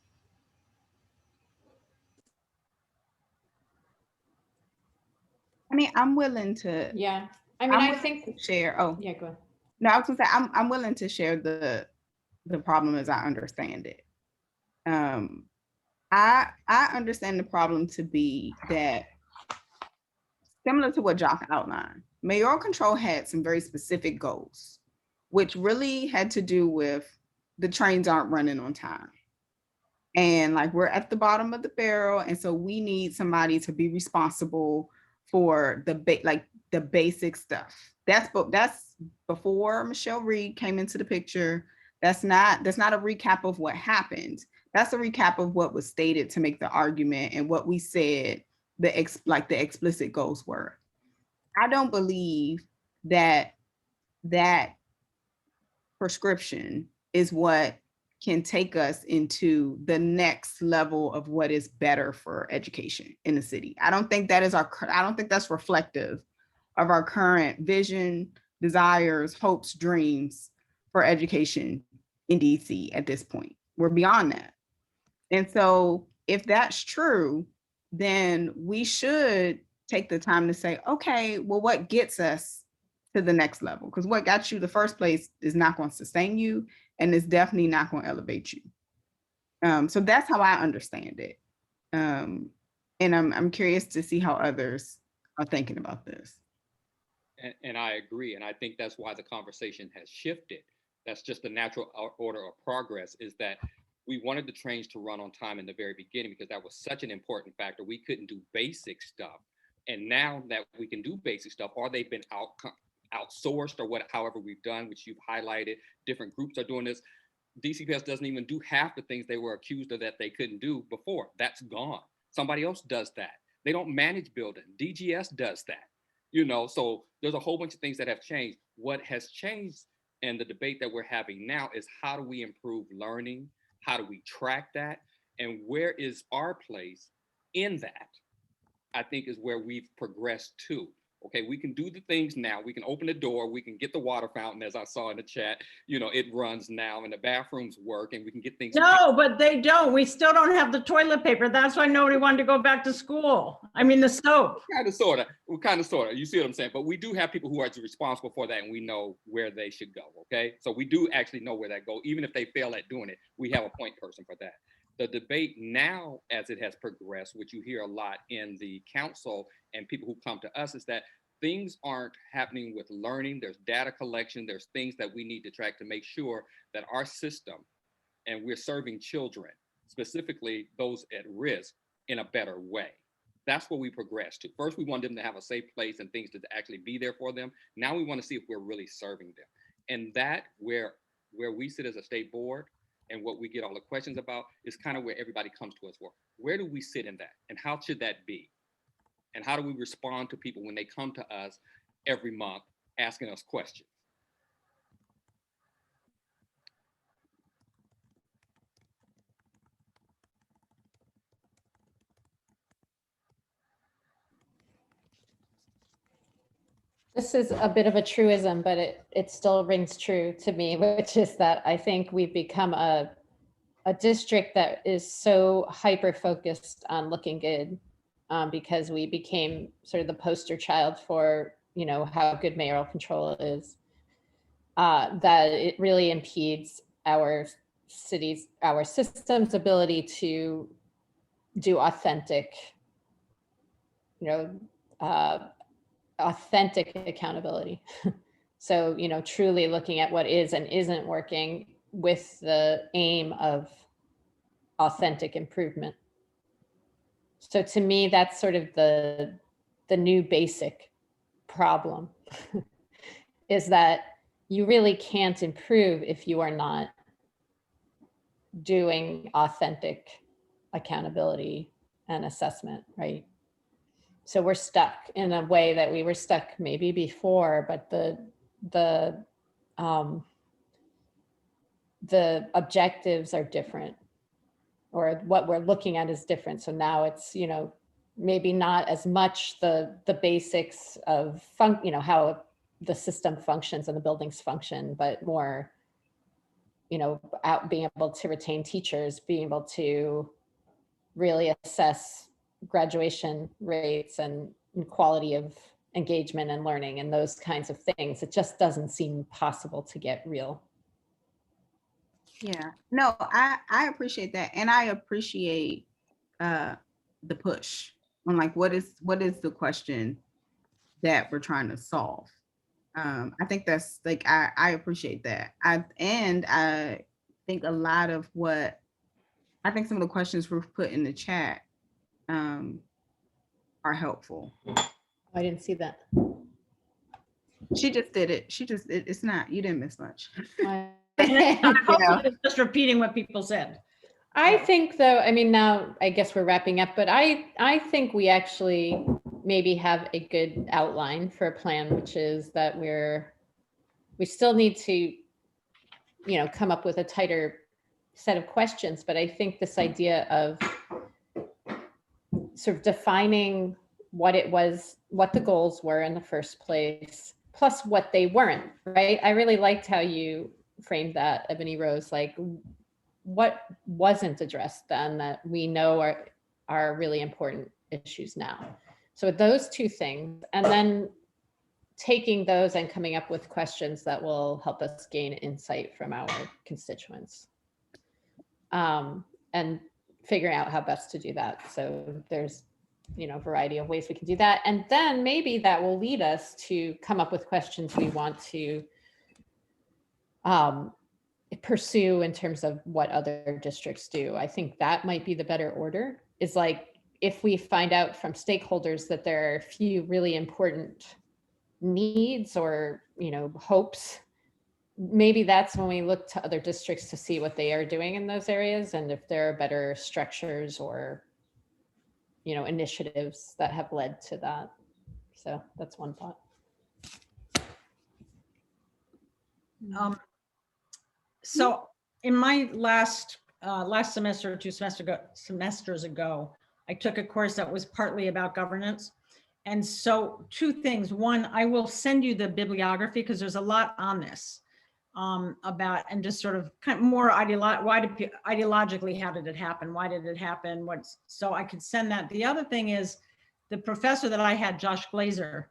[SPEAKER 2] I mean, I'm willing to.
[SPEAKER 4] Yeah. I mean, I think
[SPEAKER 2] to share. Oh,
[SPEAKER 4] yeah, go ahead.
[SPEAKER 2] no, I was gonna say I'm willing to share the problem as I understand it. I understand the problem to be that, similar to what Jock outlined, mayoral control had some very specific goals, which really had to do with the trains aren't running on time. And like, we're at the bottom of the barrel. And so we need somebody to be responsible for the basic stuff. That's before Michelle Reed came into the picture. That's not a recap of what happened. That's a recap of what was stated to make the argument and what we said the explicit goals were. I don't believe that prescription is what can take us into the next level of what is better for education in the city. I don't think that's reflective of our current vision, desires, hopes, dreams for education in DC at this point. We're beyond that. And so if that's true, then we should take the time to say, okay, well, what gets us to the next level? Because what got you the first place is not going to sustain you, and it's definitely not going to elevate you. So that's how I understand it. And I'm curious to see how others are thinking about this.
[SPEAKER 5] And I agree. And I think that's why the conversation has shifted. That's just the natural order of progress, is that we wanted the trains to run on time in the very beginning because that was such an important factor. We couldn't do basic stuff. And now that we can do basic stuff, or they've been outsourced, or however we've done, which you've highlighted, different groups are doing this. DCPS doesn't even do half the things they were accused of that they couldn't do before. That's gone. Somebody else does that. They don't manage building. DGS does that. So there's a whole bunch of things that have changed. What has changed, and the debate that we're having now, is how do we improve learning? How do we track that? And where is our place in that? I think is where we've progressed to. Okay, we can do the things now. We can open the door. We can get the water fountain, as I saw in the chat. It runs now, and the bathrooms work, and we can get things.
[SPEAKER 3] No, but they don't. We still don't have the toilet paper. That's why nobody wanted to go back to school. I mean, the soap.
[SPEAKER 5] Kind of, sort of. You see what I'm saying? But we do have people who are responsible for that, and we know where they should go. Okay, so we do actually know where that goes. Even if they fail at doing it, we have a point person for that. The debate now, as it has progressed, which you hear a lot in the council and people who come to us, is that things aren't happening with learning. There's data collection. There's things that we need to track to make sure that our system, and we're serving children, specifically those at risk, in a better way. That's what we progress to. First, we want them to have a safe place and things to actually be there for them. Now we want to see if we're really serving them. And that where we sit as a state board and what we get all the questions about is kind of where everybody comes to us for. Where do we sit in that? And how should that be? And how do we respond to people when they come to us every month asking us questions?
[SPEAKER 4] This is a bit of a truism, but it still rings true to me, which is that I think we've become a district that is so hyper-focused on looking good, because we became sort of the poster child for, you know, how good mayoral control is, that it really impedes our cities, our system's ability to do authentic, you know, authentic accountability. So, you know, truly looking at what is and isn't working with the aim of authentic improvement. So to me, that's sort of the new basic problem is that you really can't improve if you are not doing authentic accountability and assessment, right? So we're stuck in a way that we were stuck maybe before, but the objectives are different, or what we're looking at is different. So now it's, you know, maybe not as much the basics of you know, how the system functions and the buildings function, but more, you know, being able to retain teachers, being able to really assess graduation rates and quality of engagement and learning and those kinds of things. It just doesn't seem possible to get real.
[SPEAKER 2] Yeah, no, I appreciate that. And I appreciate the push on like, what is the question that we're trying to solve? I think that's like, I appreciate that. I think a lot of what, I think some of the questions we've put in the chat are helpful.
[SPEAKER 4] I didn't see that.
[SPEAKER 2] She just did it. It's not, you didn't miss much.
[SPEAKER 3] Just repeating what people said.
[SPEAKER 4] I think though, I mean, now I guess we're wrapping up, but I think we actually maybe have a good outline for a plan, which is that we still need to, you know, come up with a tighter set of questions. But I think this idea of sort of defining what it was, what the goals were in the first place, plus what they weren't, right? I really liked how you framed that, Ebony Rose, like what wasn't addressed then that we know are really important issues now. So those two things, and then taking those and coming up with questions that will help us gain insight from our constituents, and figuring out how best to do that. So there's, you know, a variety of ways we can do that. And then maybe that will lead us to come up with questions we want to pursue in terms of what other districts do. I think that might be the better order, is like, if we find out from stakeholders that there are a few really important needs or, you know, hopes, maybe that's when we look to other districts to see what they are doing in those areas, and if there are better structures or, you know, initiatives that have led to that. So that's one thought.
[SPEAKER 3] So in my last semester or two semesters ago, I took a course that was partly about governance. And so two things. One, I will send you the bibliography because there's a lot on this about, and just sort of kind of more ideologically, how did it happen? Why did it happen? So I could send that. The other thing is the professor that I had, Josh Glazer,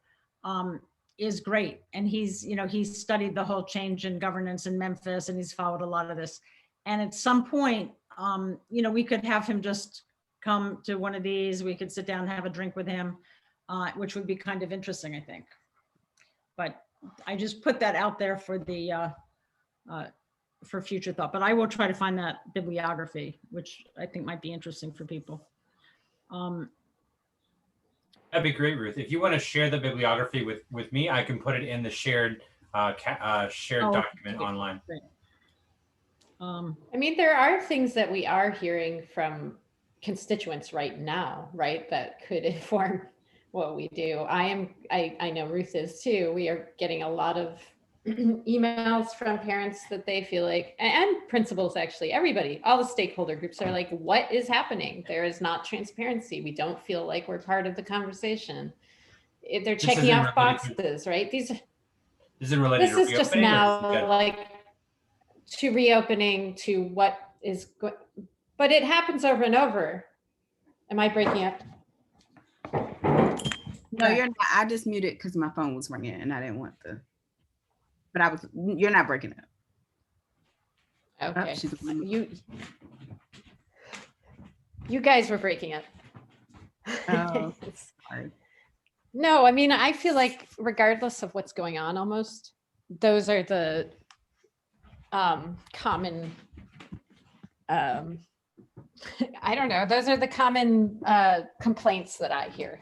[SPEAKER 3] is great. And he's, you know, he's studied the whole change in governance in Memphis, and he's followed a lot of this. And at some point, you know, we could have him just come to one of these, we could sit down and have a drink with him, which would be kind of interesting, I think. But I just put that out there for for future thought, but I will try to find that bibliography, which I think might be interesting for people.
[SPEAKER 1] That'd be great, Ruth. If you want to share the bibliography with me, I can put it in the shared shared
[SPEAKER 3] Oh,
[SPEAKER 1] document
[SPEAKER 3] okay.
[SPEAKER 1] online.
[SPEAKER 3] Great.
[SPEAKER 4] I mean, there are things that we are hearing from constituents right now, right, that could inform what we do. I know Ruth is too. We are getting a lot of emails from parents that they feel like, and principals actually, everybody, all the stakeholder groups are like, what is happening? There is not transparency. We don't feel like we're part of the conversation. If they're checking off boxes, right?
[SPEAKER 1] This isn't related
[SPEAKER 4] This
[SPEAKER 1] to
[SPEAKER 4] is just
[SPEAKER 1] reopening, or
[SPEAKER 4] now
[SPEAKER 1] this is
[SPEAKER 4] like to reopening, to what is, but it happens over and over. Am I breaking up?
[SPEAKER 2] No, you're not. I just muted because my phone was ringing and I didn't want the, but you're not breaking up.
[SPEAKER 4] Okay.
[SPEAKER 2] she's-
[SPEAKER 4] You guys were breaking up.
[SPEAKER 2] Oh, sorry.
[SPEAKER 4] No, I mean, I feel like regardless of what's going on, almost, those are the common, I don't know, those are the common complaints that I hear.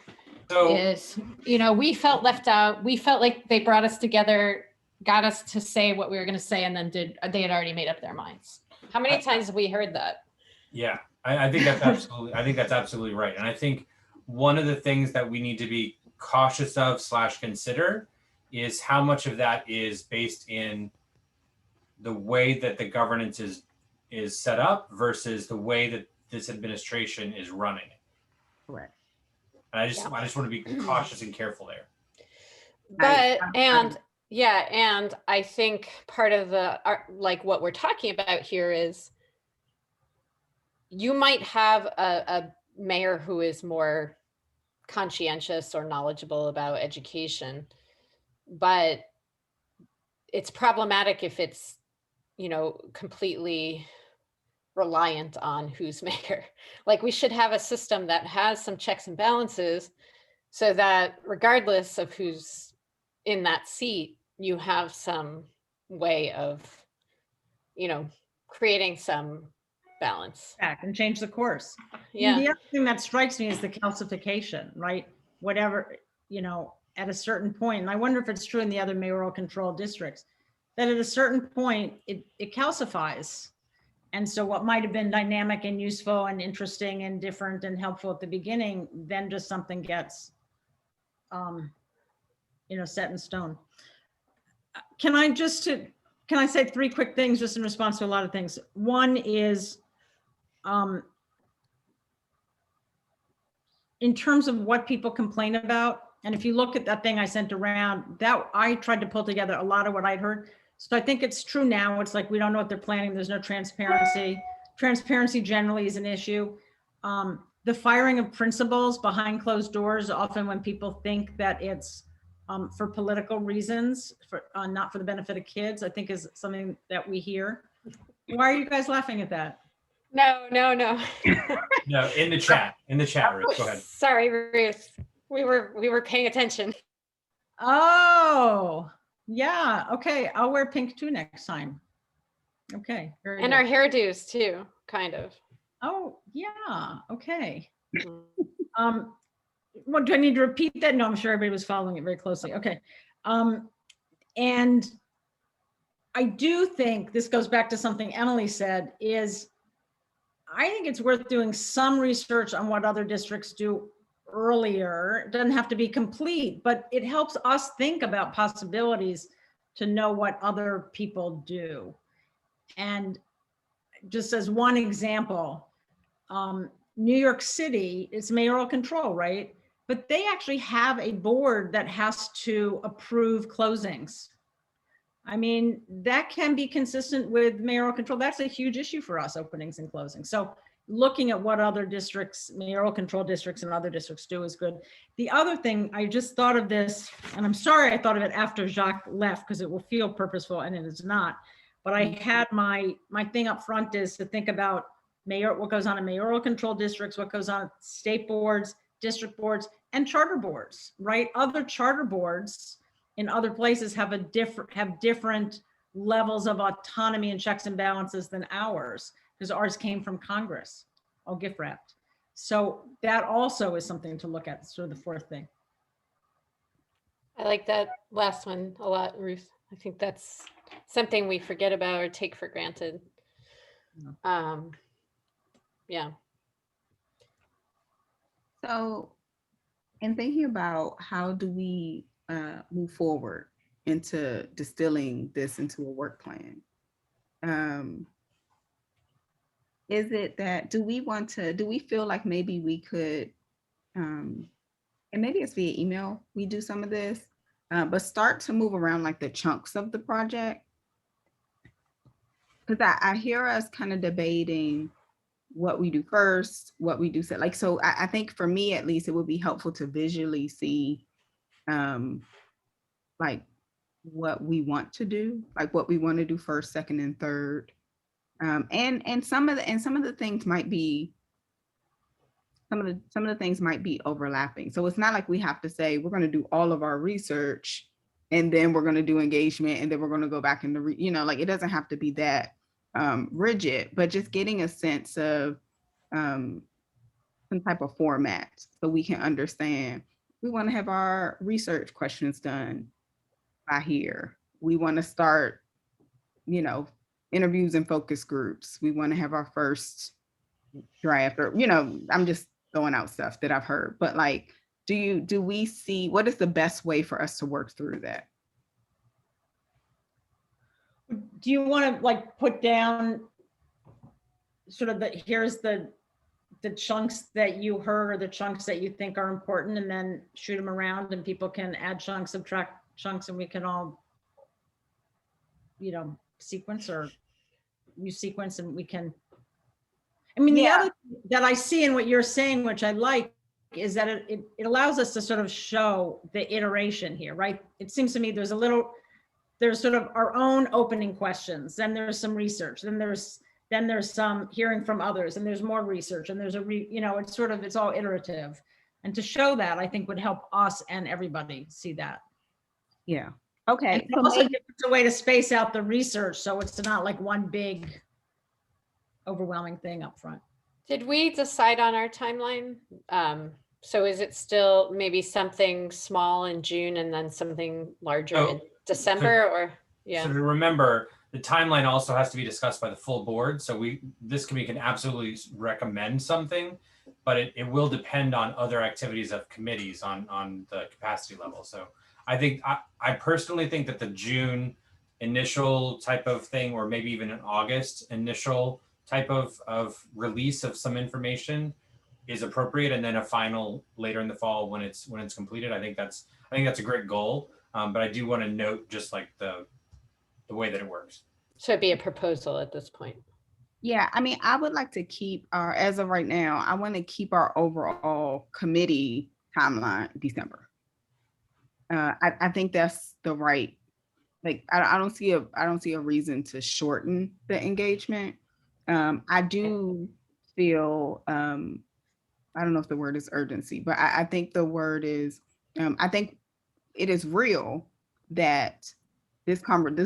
[SPEAKER 1] So
[SPEAKER 4] Is, we felt left out. We felt like they brought us together, got us to say what we were going to say, and then they had already made up their minds. How many times have we heard that?
[SPEAKER 1] yeah, I think that's absolutely right. And I think one of the things that we need to be cautious of / consider is how much of that is based in the way that the governance is set up versus the way that this administration is running it.
[SPEAKER 2] Correct.
[SPEAKER 1] And I just want to be cautious and careful there.
[SPEAKER 4] But and I think part of like what we're talking about here is you might have a mayor who is more conscientious or knowledgeable about education, but it's problematic if it's, completely reliant on who's mayor. Like, we should have a system that has some checks and balances so that regardless of who's in that seat, you have some way of, creating some balance.
[SPEAKER 3] Back and change the course.
[SPEAKER 4] Yeah.
[SPEAKER 3] The other thing that strikes me is the calcification, right? Whatever, at a certain point, and I wonder if it's true in the other mayoral control districts, that at a certain point, it calcifies. And so what might have been dynamic and useful and interesting and different and helpful at the beginning, then just something gets, set in stone. Can I say 3 quick things just in response to a lot of things? One is, in terms of what people complain about, and if you look at that thing I sent around, that I tried to pull together a lot of what I'd heard. So I think it's true now. It's like, we don't know what they're planning. There's no transparency. Transparency generally is an issue. The firing of principals behind closed doors, often when people think that it's for political reasons, not for the benefit of kids, I think is something that we hear. Why are you guys laughing at that?
[SPEAKER 4] No.
[SPEAKER 1] No, in the chat, Ruth, go ahead.
[SPEAKER 4] Sorry, Ruth. We were paying attention.
[SPEAKER 3] Oh, yeah. Okay. I'll wear pink too next time. Okay. Very
[SPEAKER 4] And
[SPEAKER 3] good.
[SPEAKER 4] our hairdos too, kind of.
[SPEAKER 3] Oh, yeah. Okay. Well, do I need to repeat that? No, I'm sure everybody was following it very closely. Okay. And I do think this goes back to something Emily said, is I think it's worth doing some research on what other districts do earlier. It doesn't have to be complete, but it helps us think about possibilities to know what other people do. And just as one example, New York City, it's mayoral control, right? But they actually have a board that has to approve closings. I mean, that can be consistent with mayoral control. That's a huge issue for us, openings and closings. So looking at what other districts, mayoral control districts and other districts do is good. The other thing, I just thought of this, and I'm sorry I thought of it after Jacques left because it will feel purposeful and it is not. But I had my thing up front is to think about what goes on in mayoral control districts, what goes on at state boards, district boards, and charter boards, right? Other charter boards in other places have different levels of autonomy and checks and balances than ours, because ours came from Congress, all gift wrapped. So that also is something to look at, sort of the fourth thing.
[SPEAKER 4] I like that last one a lot, Ruth. I think that's something we forget about or take for granted. Yeah.
[SPEAKER 2] So, in thinking about how do we move forward into distilling this into a work plan, is it that do we feel like maybe we could, and maybe it's via email, we do some of this, but start to move around like the chunks of the project? Because I hear us kind of debating what we do first, what we do set. Like, so I think for me, at least, it would be helpful to visually see like what we want to do, like what we want to do first, second, and third. And some of the things might be some of the things might be overlapping. So it's not like we have to say we're going to do all of our research and then we're going to do engagement and then we're going to go back and like it doesn't have to be that rigid, but just getting a sense of some type of format so we can understand. We want to have our research questions done by here. We want to start, interviews and focus groups. We want to have our first draft, or, I'm just throwing out stuff that I've heard, but like, do we see what is the best way for us to work through that?
[SPEAKER 3] Do you want to like put down sort of here's the chunks that you heard or the chunks that you think are important, and then shoot them around and people can add chunks, subtract chunks, and we can all, sequence or use sequence, and we can, the other thing that I see in what you're saying, which I like, is that it allows us to sort of show the iteration here, right? It seems to me there's sort of our own opening questions, then there's some research, then there's some hearing from others, and there's more research, and there's it's all iterative. And to show that, I think would help us and everybody see that.
[SPEAKER 2] Yeah. Okay.
[SPEAKER 3] And also gives us a way to space out the research, so it's not like one big overwhelming thing up front.
[SPEAKER 4] Did we decide on our timeline? So is it still maybe something small in June and then something larger in December, or? Yeah.
[SPEAKER 1] So to remember, the timeline also has to be discussed by the full board. So this committee can absolutely recommend something, but it will depend on other activities of committees on the capacity level. So I think, I personally think that the June initial type of thing, or maybe even an August initial type of release of some information is appropriate, and then a final later in the fall when it's completed. I think that's a great goal. But I do want to note just like the way that it works.
[SPEAKER 4] So it'd be a proposal at this point.
[SPEAKER 2] Yeah, I would like to keep as of right now, I want to keep our overall committee timeline December. I think that's the right, like, I don't see a reason to shorten the engagement. I do feel, I don't know if the word is urgency, but I think the word is, I think it is real that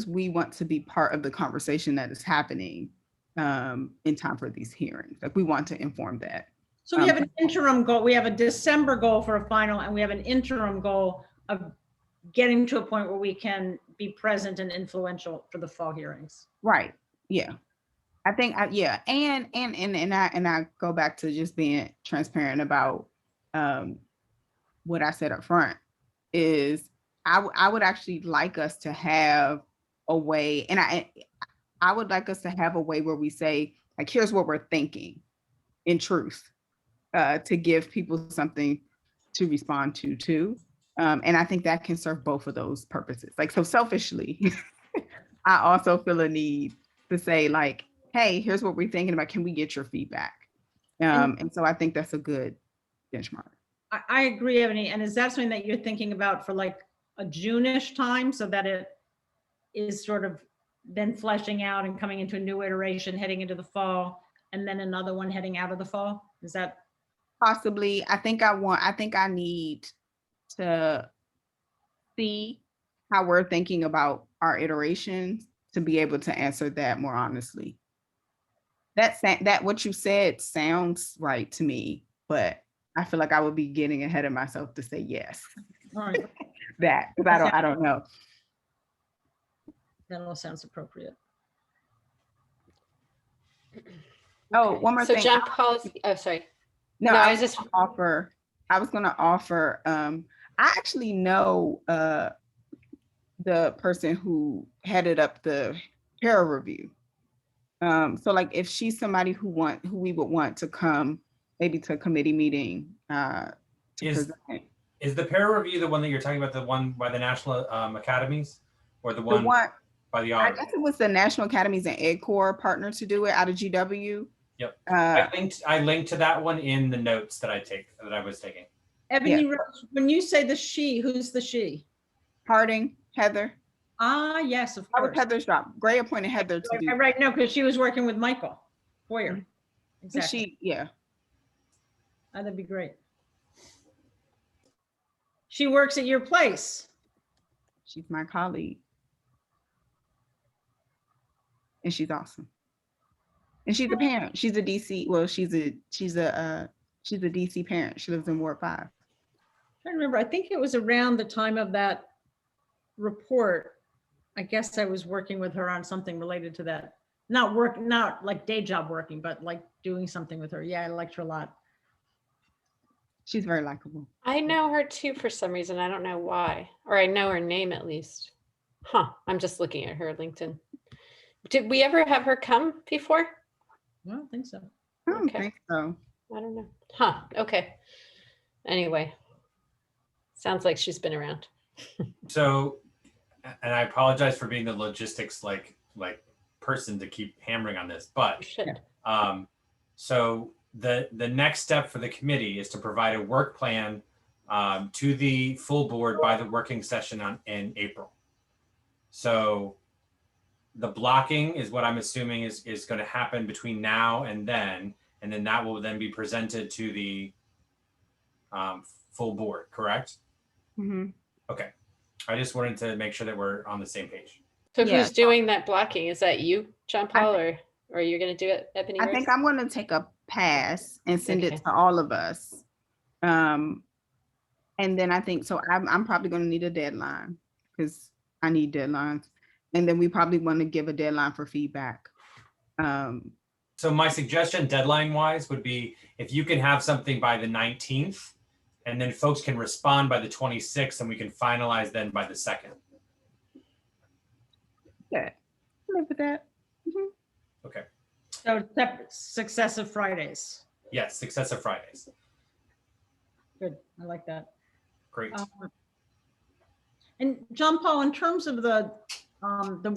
[SPEAKER 2] we want to be part of the conversation that is happening in time for these hearings. Like, we want to inform that.
[SPEAKER 3] So we have an interim goal. We have a December goal for a final, and we have an interim goal of getting to a point where we can be present and influential for the fall hearings.
[SPEAKER 2] Right. Yeah. I think, yeah. And I go back to just being transparent about what I said up front is I would actually like us to have a way, and I would like us to have a way where we say, like, here's what we're thinking in truth, to give people something to respond to too. And I think that can serve both of those purposes. Like, so selfishly, I also feel a need to say, like, hey, here's what we're thinking about. Can we get your feedback? And so I think that's a good benchmark.
[SPEAKER 3] I agree, Ebony. And is that something that you're thinking about for like a June-ish time, so that it is sort of then fleshing out and coming into a new iteration heading into the fall, and then another one heading out of the fall? Is that
[SPEAKER 2] possibly? I think I need to see how we're thinking about our iterations to be able to answer that more honestly. That what you said sounds right to me, but I feel like I would be getting ahead of myself to say yes.
[SPEAKER 3] All right,
[SPEAKER 2] That, because I don't know.
[SPEAKER 3] that all sounds appropriate.
[SPEAKER 2] Oh,
[SPEAKER 4] Okay.
[SPEAKER 2] one more
[SPEAKER 4] So
[SPEAKER 2] thing.
[SPEAKER 4] John Paul, oh, sorry.
[SPEAKER 2] No,
[SPEAKER 4] No,
[SPEAKER 2] I
[SPEAKER 4] I
[SPEAKER 2] was
[SPEAKER 4] was just,
[SPEAKER 2] just offer, I was gonna offer, I actually know the person who headed up the peer review. So like if she's somebody who we would want to come maybe to a committee meeting to
[SPEAKER 1] Is
[SPEAKER 2] present.
[SPEAKER 1] is the peer review the one that you're talking about, the one by the national academies, or the
[SPEAKER 2] The
[SPEAKER 1] one
[SPEAKER 2] one,
[SPEAKER 1] by the
[SPEAKER 2] I
[SPEAKER 1] auditor?
[SPEAKER 2] guess it was the National Academies and Ed Corps partner to do it out of GW.
[SPEAKER 1] Yep.
[SPEAKER 2] Uh,
[SPEAKER 1] I linked to that one in the notes that I was taking.
[SPEAKER 3] Ebony Rose, when you say the she, who's the she?
[SPEAKER 2] Harding, Heather.
[SPEAKER 3] Ah, yes, of
[SPEAKER 2] That was
[SPEAKER 3] course.
[SPEAKER 2] Heather's job. Gray appointed Heather to do.
[SPEAKER 3] Right, no, because she was working with Michael Hoyer.
[SPEAKER 2] Mhm.
[SPEAKER 3] Exactly.
[SPEAKER 2] Yeah.
[SPEAKER 3] Oh, that'd be great. She works at your place.
[SPEAKER 2] She's my colleague. And she's awesome. And she's a parent. She's a DC. Well, she's a DC parent. She lives in Ward 5.
[SPEAKER 3] I'm trying to remember, I think it was around the time of that report. I guess I was working with her on something related to that. Not like day job working, but like doing something with her. Yeah, I liked her a lot.
[SPEAKER 2] She's very likable.
[SPEAKER 4] I know her too for some reason. I don't know why, or I know her name at least. Huh, I'm just looking at her LinkedIn. Did we ever have her come before?
[SPEAKER 3] I don't think so.
[SPEAKER 2] I don't
[SPEAKER 4] Okay.
[SPEAKER 2] think so.
[SPEAKER 4] I don't know. Huh, okay. Anyway, sounds like she's been around.
[SPEAKER 1] So, and I apologize for being the logistics like person to keep hammering on this,
[SPEAKER 4] You
[SPEAKER 1] but
[SPEAKER 4] should.
[SPEAKER 1] so the next step for the committee is to provide a work plan to the full board by the working session in April. So the blocking is what I'm assuming is going to happen between now and then that will then be presented to the full board, correct?
[SPEAKER 2] Mhm.
[SPEAKER 1] Okay. I just wanted to make sure that we're on the same page.
[SPEAKER 4] So
[SPEAKER 2] Yeah.
[SPEAKER 4] who's doing that blocking? Is that you, John Paul, or you're going to do it, Ebony
[SPEAKER 2] I
[SPEAKER 4] Rose?
[SPEAKER 2] think I'm going to take a pass and send
[SPEAKER 4] Okay.
[SPEAKER 2] it to all of us. And then I think, so I'm probably going to need a deadline because I need deadlines. And then we probably want to give a deadline for feedback.
[SPEAKER 1] So my suggestion deadline wise would be if you can have something by the 19th and then folks can respond by the 26th and we can finalize then by the 2nd.
[SPEAKER 2] Yeah, live with that.
[SPEAKER 1] Okay.
[SPEAKER 3] So successive Fridays.
[SPEAKER 1] Yes, successive Fridays.
[SPEAKER 3] Good, I like that.
[SPEAKER 1] Great.
[SPEAKER 3] And John Paul, in terms of the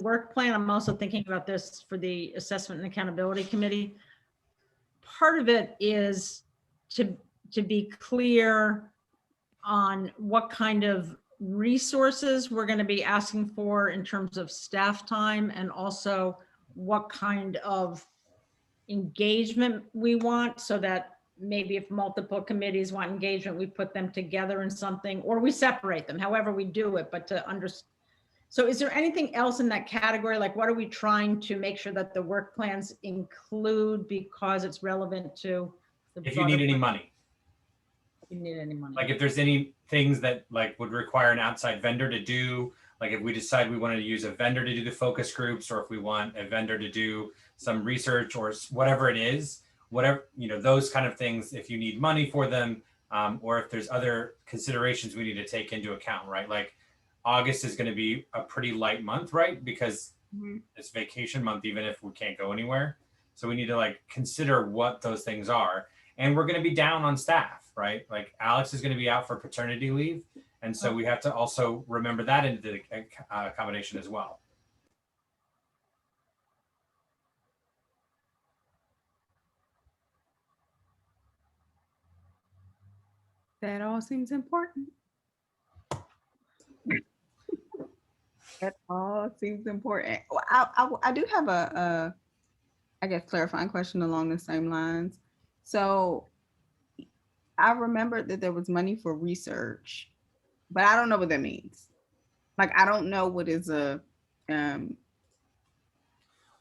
[SPEAKER 3] work plan, I'm also thinking about this for the Assessment and Accountability Committee. Part of it is to be clear on what kind of resources we're going to be asking for in terms of staff time, and also what kind of engagement we want, so that maybe if multiple committees want engagement, we put them together in something, or we separate them, however we do it, but to understand. So is there anything else in that category? Like, what are we trying to make sure that the work plans include because it's relevant to the
[SPEAKER 1] If you need any money,
[SPEAKER 3] if you need any money.
[SPEAKER 1] like if there's any things that like would require an outside vendor to do, like if we decide we wanted to use a vendor to do the focus groups, or if we want a vendor to do some research or whatever it is, whatever, those kind of things, if you need money for them, or if there's other considerations we need to take into account, right? Like August is going to be a pretty light month, right? Because it's vacation month, even if we can't go anywhere. So we need to like consider what those things are. And we're going to be down on staff, right? Like Alex is going to be out for paternity leave. And so we have to also remember that into the accommodation as well.
[SPEAKER 2] That all seems important. That all seems important. Well, I do have a I guess clarifying question along the same lines. So I remember that there was money for research, but I don't know what that means. Like, I don't know what is
[SPEAKER 1] Well,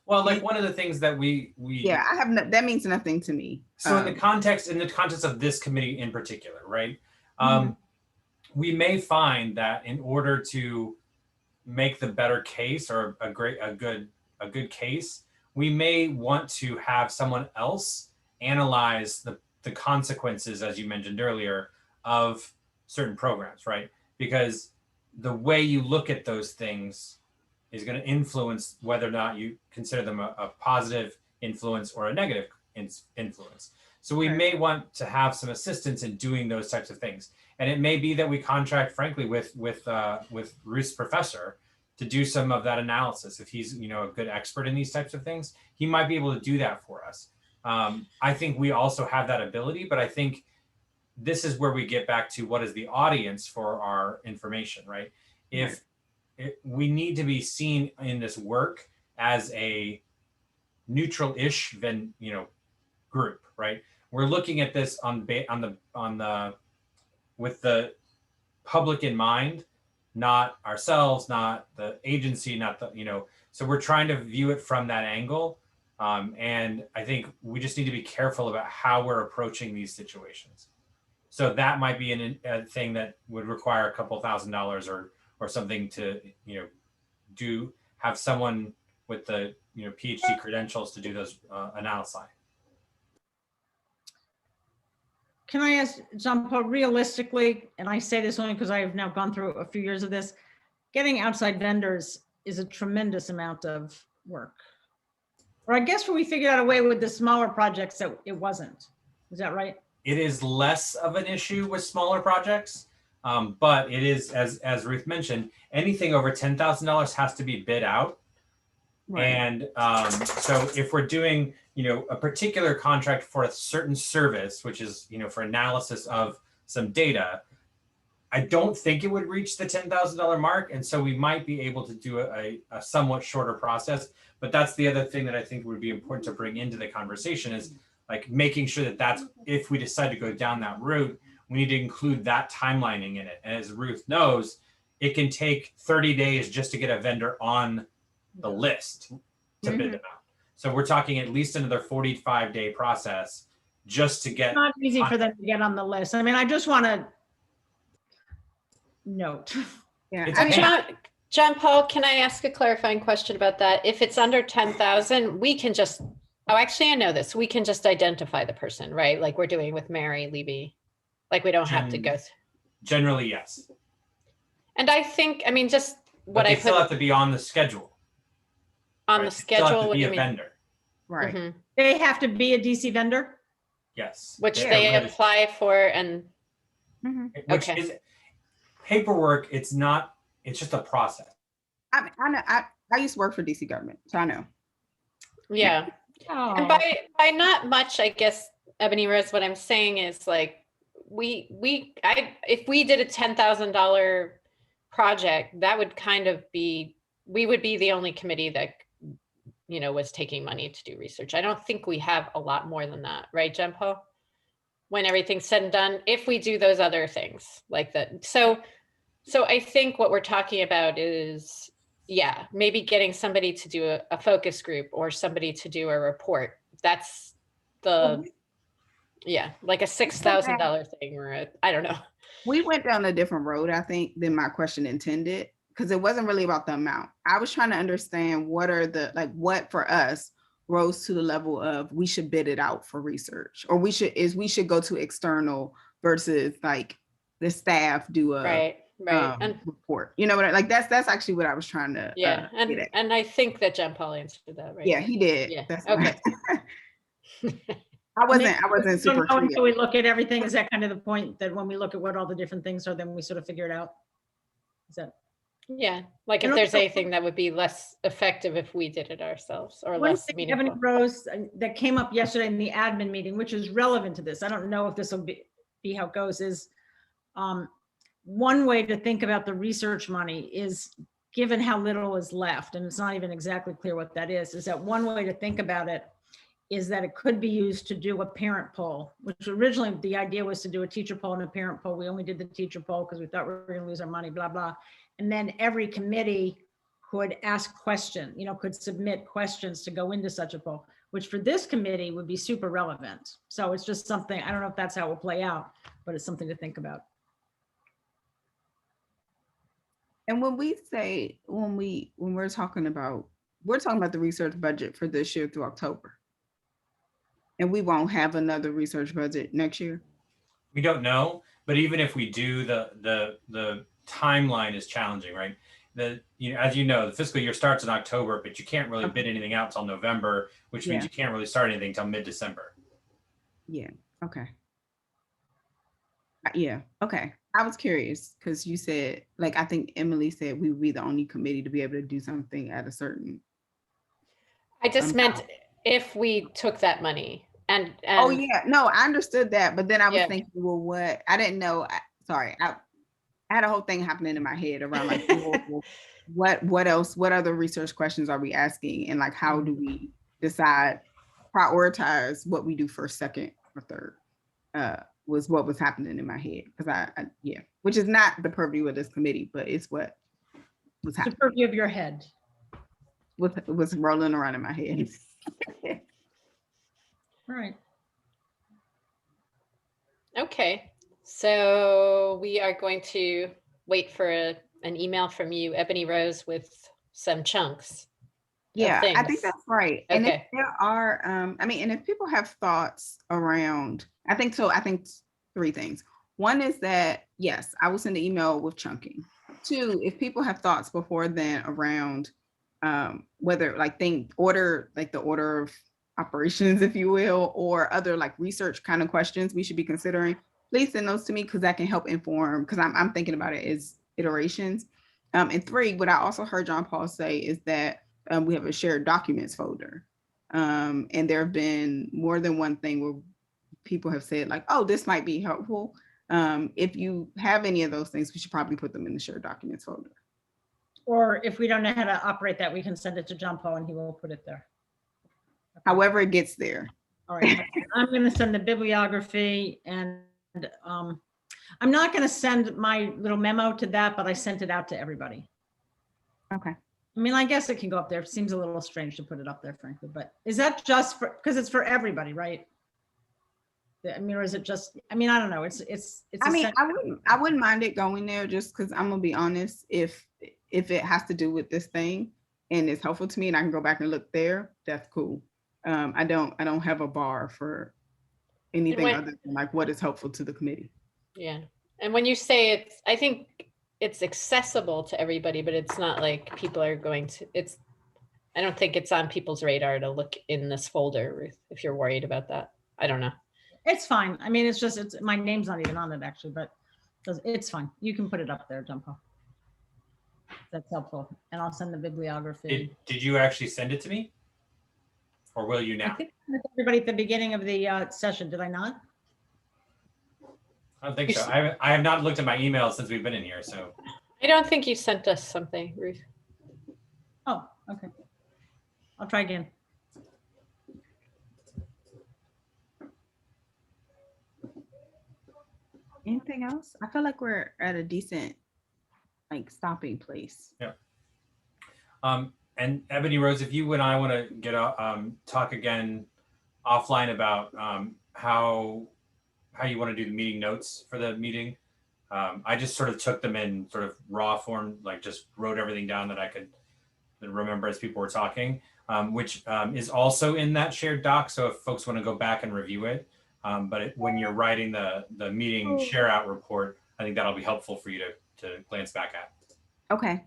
[SPEAKER 1] like one of the things that we
[SPEAKER 2] yeah, I have no, that means nothing to me.
[SPEAKER 1] so in the context of this committee in particular, right? We may find that in order to make the better case or a good case, we may want to have someone else analyze the consequences, as you mentioned earlier, of certain programs, right? Because the way you look at those things is going to influence whether or not you consider them a positive influence or a negative influence. So we
[SPEAKER 2] Right.
[SPEAKER 1] may want to have some assistance in doing those types of things. And it may be that we contract, frankly, with Ruth's professor to do some of that analysis. If he's a good expert in these types of things, he might be able to do that for us. I think we also have that ability, but I think this is where we get back to what is the audience for our information, right? If we need to be seen in this work as a neutral-ish group, right? We're looking at this with the public in mind, not ourselves, not the agency, not the so we're trying to view it from that angle. And I think we just need to be careful about how we're approaching these situations. So that might be a thing that would require a couple $1,000s or something to have someone with the PhD credentials to do those analyses.
[SPEAKER 3] Can I ask Jean-Paul, realistically, and I say this only because I have now gone through a few years of this, getting outside vendors is a tremendous amount of work. Or I guess we figured out a way with the smaller projects that it wasn't. Is that right?
[SPEAKER 1] It is less of an issue with smaller projects, but it is, as Ruth mentioned, anything over $10,000 has to be bid out. Right. And so if we're doing, a particular contract for a certain service, which is, for analysis of some data, I don't think it would reach the $10,000 mark. And so we might be able to do a somewhat shorter process. But that's the other thing that I think would be important to bring into the conversation is like making sure that that's, if we decide to go down that route, we need to include that timelining in it. And as Ruth knows, it can take 30 days just to get a vendor on the list to bid them out. So we're talking at least another 45-day process just to get.
[SPEAKER 3] It's not easy for them to get on the list. I mean, I just want to note.
[SPEAKER 2] Yeah.
[SPEAKER 4] John Paul, can I ask a clarifying question about that? If it's under 10,000, we can just, actually I know this, we can just identify the person, right? Like we're doing with Mary Levy. Like we don't have to go.
[SPEAKER 1] Generally, yes.
[SPEAKER 4] And I think, just what
[SPEAKER 1] but they still have to be on the schedule.
[SPEAKER 4] On the schedule,
[SPEAKER 1] still have to be a vendor.
[SPEAKER 2] Right.
[SPEAKER 4] Mm-hmm.
[SPEAKER 3] They have to be a DC vendor?
[SPEAKER 1] Yes.
[SPEAKER 4] Which they apply for and.
[SPEAKER 1] Which is paperwork. It's just a process.
[SPEAKER 2] I know. I used to work for DC government, so I know.
[SPEAKER 4] Yeah.
[SPEAKER 3] Oh.
[SPEAKER 4] And by not much, I guess, Ebony Rose, what I'm saying is like, if we did a $10,000 project, that would kind of be, we would be the only committee that, was taking money to do research. I don't think we have a lot more than that, right, Jen Paul? When everything's said and done, if we do those other things like that. So I think what we're talking about is, maybe getting somebody to do a focus group or somebody to do a report. That's like a $6,000 thing or I don't know.
[SPEAKER 2] We went down a different road, I think, than my question intended, because it wasn't really about the amount. I was trying to understand what for us rose to the level of we should bid it out for research, or we should go to external versus like the staff do a
[SPEAKER 4] right.
[SPEAKER 2] And report. That's actually what I was trying to
[SPEAKER 4] and I think that Jen Paul answered that, right?
[SPEAKER 2] Yeah, he did.
[SPEAKER 4] Yeah.
[SPEAKER 2] That's
[SPEAKER 4] okay.
[SPEAKER 2] I wasn't super clear.
[SPEAKER 3] Until we look at everything, is that kind of the point that when we look at what all the different things are, then we sort of figure it out? Is that?
[SPEAKER 4] Yeah, like if there's anything that would be less effective if we did it ourselves or less meaningful.
[SPEAKER 3] Ebony Rose, that came up yesterday in the admin meeting, which is relevant to this. I don't know if this will be how it goes, is one way to think about the research money is, given how little is left, and it's not even exactly clear what that is that one way to think about it is that it could be used to do a parent poll, which originally the idea was to do a teacher poll and a parent poll. We only did the teacher poll because we thought we were going to lose our money, blah, blah. And then every committee could ask question, could submit questions to go into such a poll, which for this committee would be super relevant. So it's just something, I don't know if that's how it will play out, but it's something to think about.
[SPEAKER 2] And when we say, when we're talking about the research budget for this year through October. And we won't have another research budget next year.
[SPEAKER 1] We don't know, but even if we do, the timeline is challenging, right? As you know, the fiscal year starts in October, but you can't really bid anything out till November, which means you can't really start anything till mid-December.
[SPEAKER 2] Yeah. Okay. Yeah. Okay. I was curious because you said, like, I think Emily said we would be the only committee to be able to do something at a certain.
[SPEAKER 4] I just meant if we took that money and
[SPEAKER 2] Oh yeah, no, I understood that, but then I was
[SPEAKER 4] Yeah.
[SPEAKER 2] thinking, well, what? I didn't know. Sorry, I had a whole thing happening in my head around like, well, what else? What other research questions are we asking, and like, how do we decide, prioritize what we do first, second, or third? Was what was happening in my head because yeah, which is not the purview of this committee, but it's what was
[SPEAKER 3] The
[SPEAKER 2] happening.
[SPEAKER 3] purview of your head.
[SPEAKER 2] Was rolling around in my head.
[SPEAKER 3] Right.
[SPEAKER 4] Okay, so we are going to wait for an email from you, Ebony Rose, with some chunks.
[SPEAKER 2] Yeah, I think
[SPEAKER 4] things.
[SPEAKER 2] that's right. And if
[SPEAKER 4] Okay.
[SPEAKER 2] there are, and if people have thoughts around, I think 3 things. One is that, yes, I will send an email with chunking. 2, if people have thoughts before then around whether like the order of operations, if you will, or other like research kind of questions we should be considering, please send those to me because that can help inform, because I'm thinking about it as iterations. And 3, what I also heard John Paul say is that we have a shared documents folder. And there have been more than one thing where people have said like, oh, this might be helpful. If you have any of those things, we should probably put them in the shared documents folder.
[SPEAKER 3] Or if we don't know how to operate that, we can send it to John Paul and he will put it there.
[SPEAKER 2] However it gets there.
[SPEAKER 3] All right, I'm going to send the bibliography, and I'm not going to send my little memo to that, but I sent it out to everybody.
[SPEAKER 2] Okay.
[SPEAKER 3] I mean, I guess it can go up there. It seems a little strange to put it up there, frankly, but is that just for, because it's for everybody, right? I mean, or is it just, I mean, I don't know. It's.
[SPEAKER 2] I mean, I wouldn't mind it going there just because I'm gonna be honest, if it has to do with this thing and it's helpful to me and I can go back and look there, that's cool. I don't have a bar for anything other than like what is helpful to the committee.
[SPEAKER 4] Yeah. And when you say it's, I think it's accessible to everybody, but it's not like people are going to, I don't think it's on people's radar to look in this folder, Ruth, if you're worried about that. I don't know.
[SPEAKER 3] It's fine. I mean, it's my name's not even on it actually, but it's fine. You can put it up there, John Paul. That's helpful. And I'll send the bibliography.
[SPEAKER 1] Did you actually send it to me? Or will you
[SPEAKER 3] I
[SPEAKER 1] now?
[SPEAKER 3] think I sent it to everybody at the beginning of the session, did I not?
[SPEAKER 1] I don't think so. I have not looked at my emails since we've been in here, so.
[SPEAKER 4] I don't think you sent us something, Ruth.
[SPEAKER 3] Oh, okay. I'll try again.
[SPEAKER 2] Anything else? I feel like we're at a decent like stopping place.
[SPEAKER 1] Yeah. And Ebony Rose, if you and I want to get talk again offline about how you want to do the meeting notes for the meeting. I just sort of took them in sort of raw form, like just wrote everything down that I could remember as people were talking, which is also in that shared doc. So if folks want to go back and review it, but when you're writing the meeting share out report, I think that'll be helpful for you to glance back at.
[SPEAKER 2] Okay.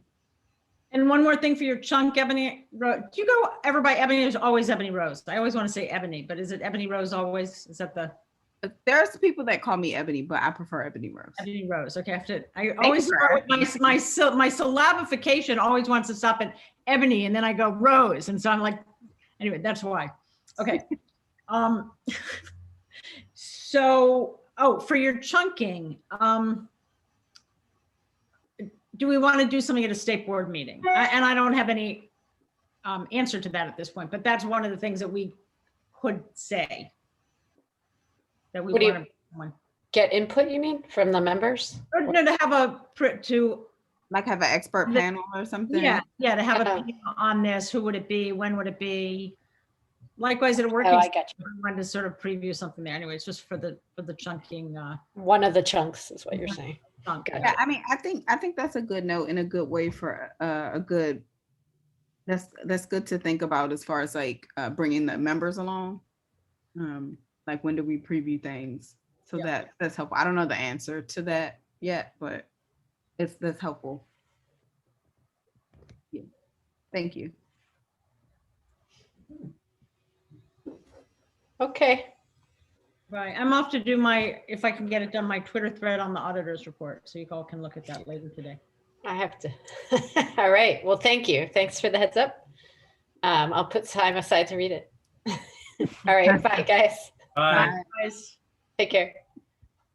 [SPEAKER 3] And one more thing for your chunk, Ebony Rose. Do you go ever by Ebony? There's always Ebony Rose. I always want to say Ebony, but is it Ebony Rose always? Is that the?
[SPEAKER 2] There's people that call me Ebony, but I prefer Ebony Rose.
[SPEAKER 3] Ebony Rose. Okay, I always start with my syllabification always wants to stop at Ebony, and then I go Rose, and so I'm like, anyway, that's why. Okay. So, for your chunking, do we want to do something at a state board meeting? And I don't have any answer to that at this point, but that's one of the things that we could say. That we want to
[SPEAKER 4] get input, you mean, from the members?
[SPEAKER 3] No, to have
[SPEAKER 2] Like have an expert
[SPEAKER 3] The-
[SPEAKER 2] panel or something?
[SPEAKER 3] Yeah, yeah, to have a
[SPEAKER 4] Yeah.
[SPEAKER 3] panel on this, who would it be, when would it be? Likewise, at a working,
[SPEAKER 4] Oh, I got you.
[SPEAKER 3] I wanted to sort of preview something there anyway, it's just for the chunking
[SPEAKER 4] One of the chunks is what you're saying.
[SPEAKER 3] chunk.
[SPEAKER 4] Gotcha.
[SPEAKER 2] Yeah, I mean, I think that's a good note and a good way for a good. That's good to think about as far as like bringing the members along. Like when do we preview things? So
[SPEAKER 3] Yeah.
[SPEAKER 2] that's helpful. I don't know the answer to that yet, but that's helpful. Yeah. Thank you.
[SPEAKER 4] Okay.
[SPEAKER 3] Right, I'm off to do my, if I can get it done, my Twitter thread on the auditor's report, so you all can look at that later today.
[SPEAKER 4] I have to. All right. Well, thank you. Thanks for the heads up. I'll put time aside to read it. All right. Bye, guys.
[SPEAKER 1] Bye.
[SPEAKER 3] Guys.
[SPEAKER 4] Take care.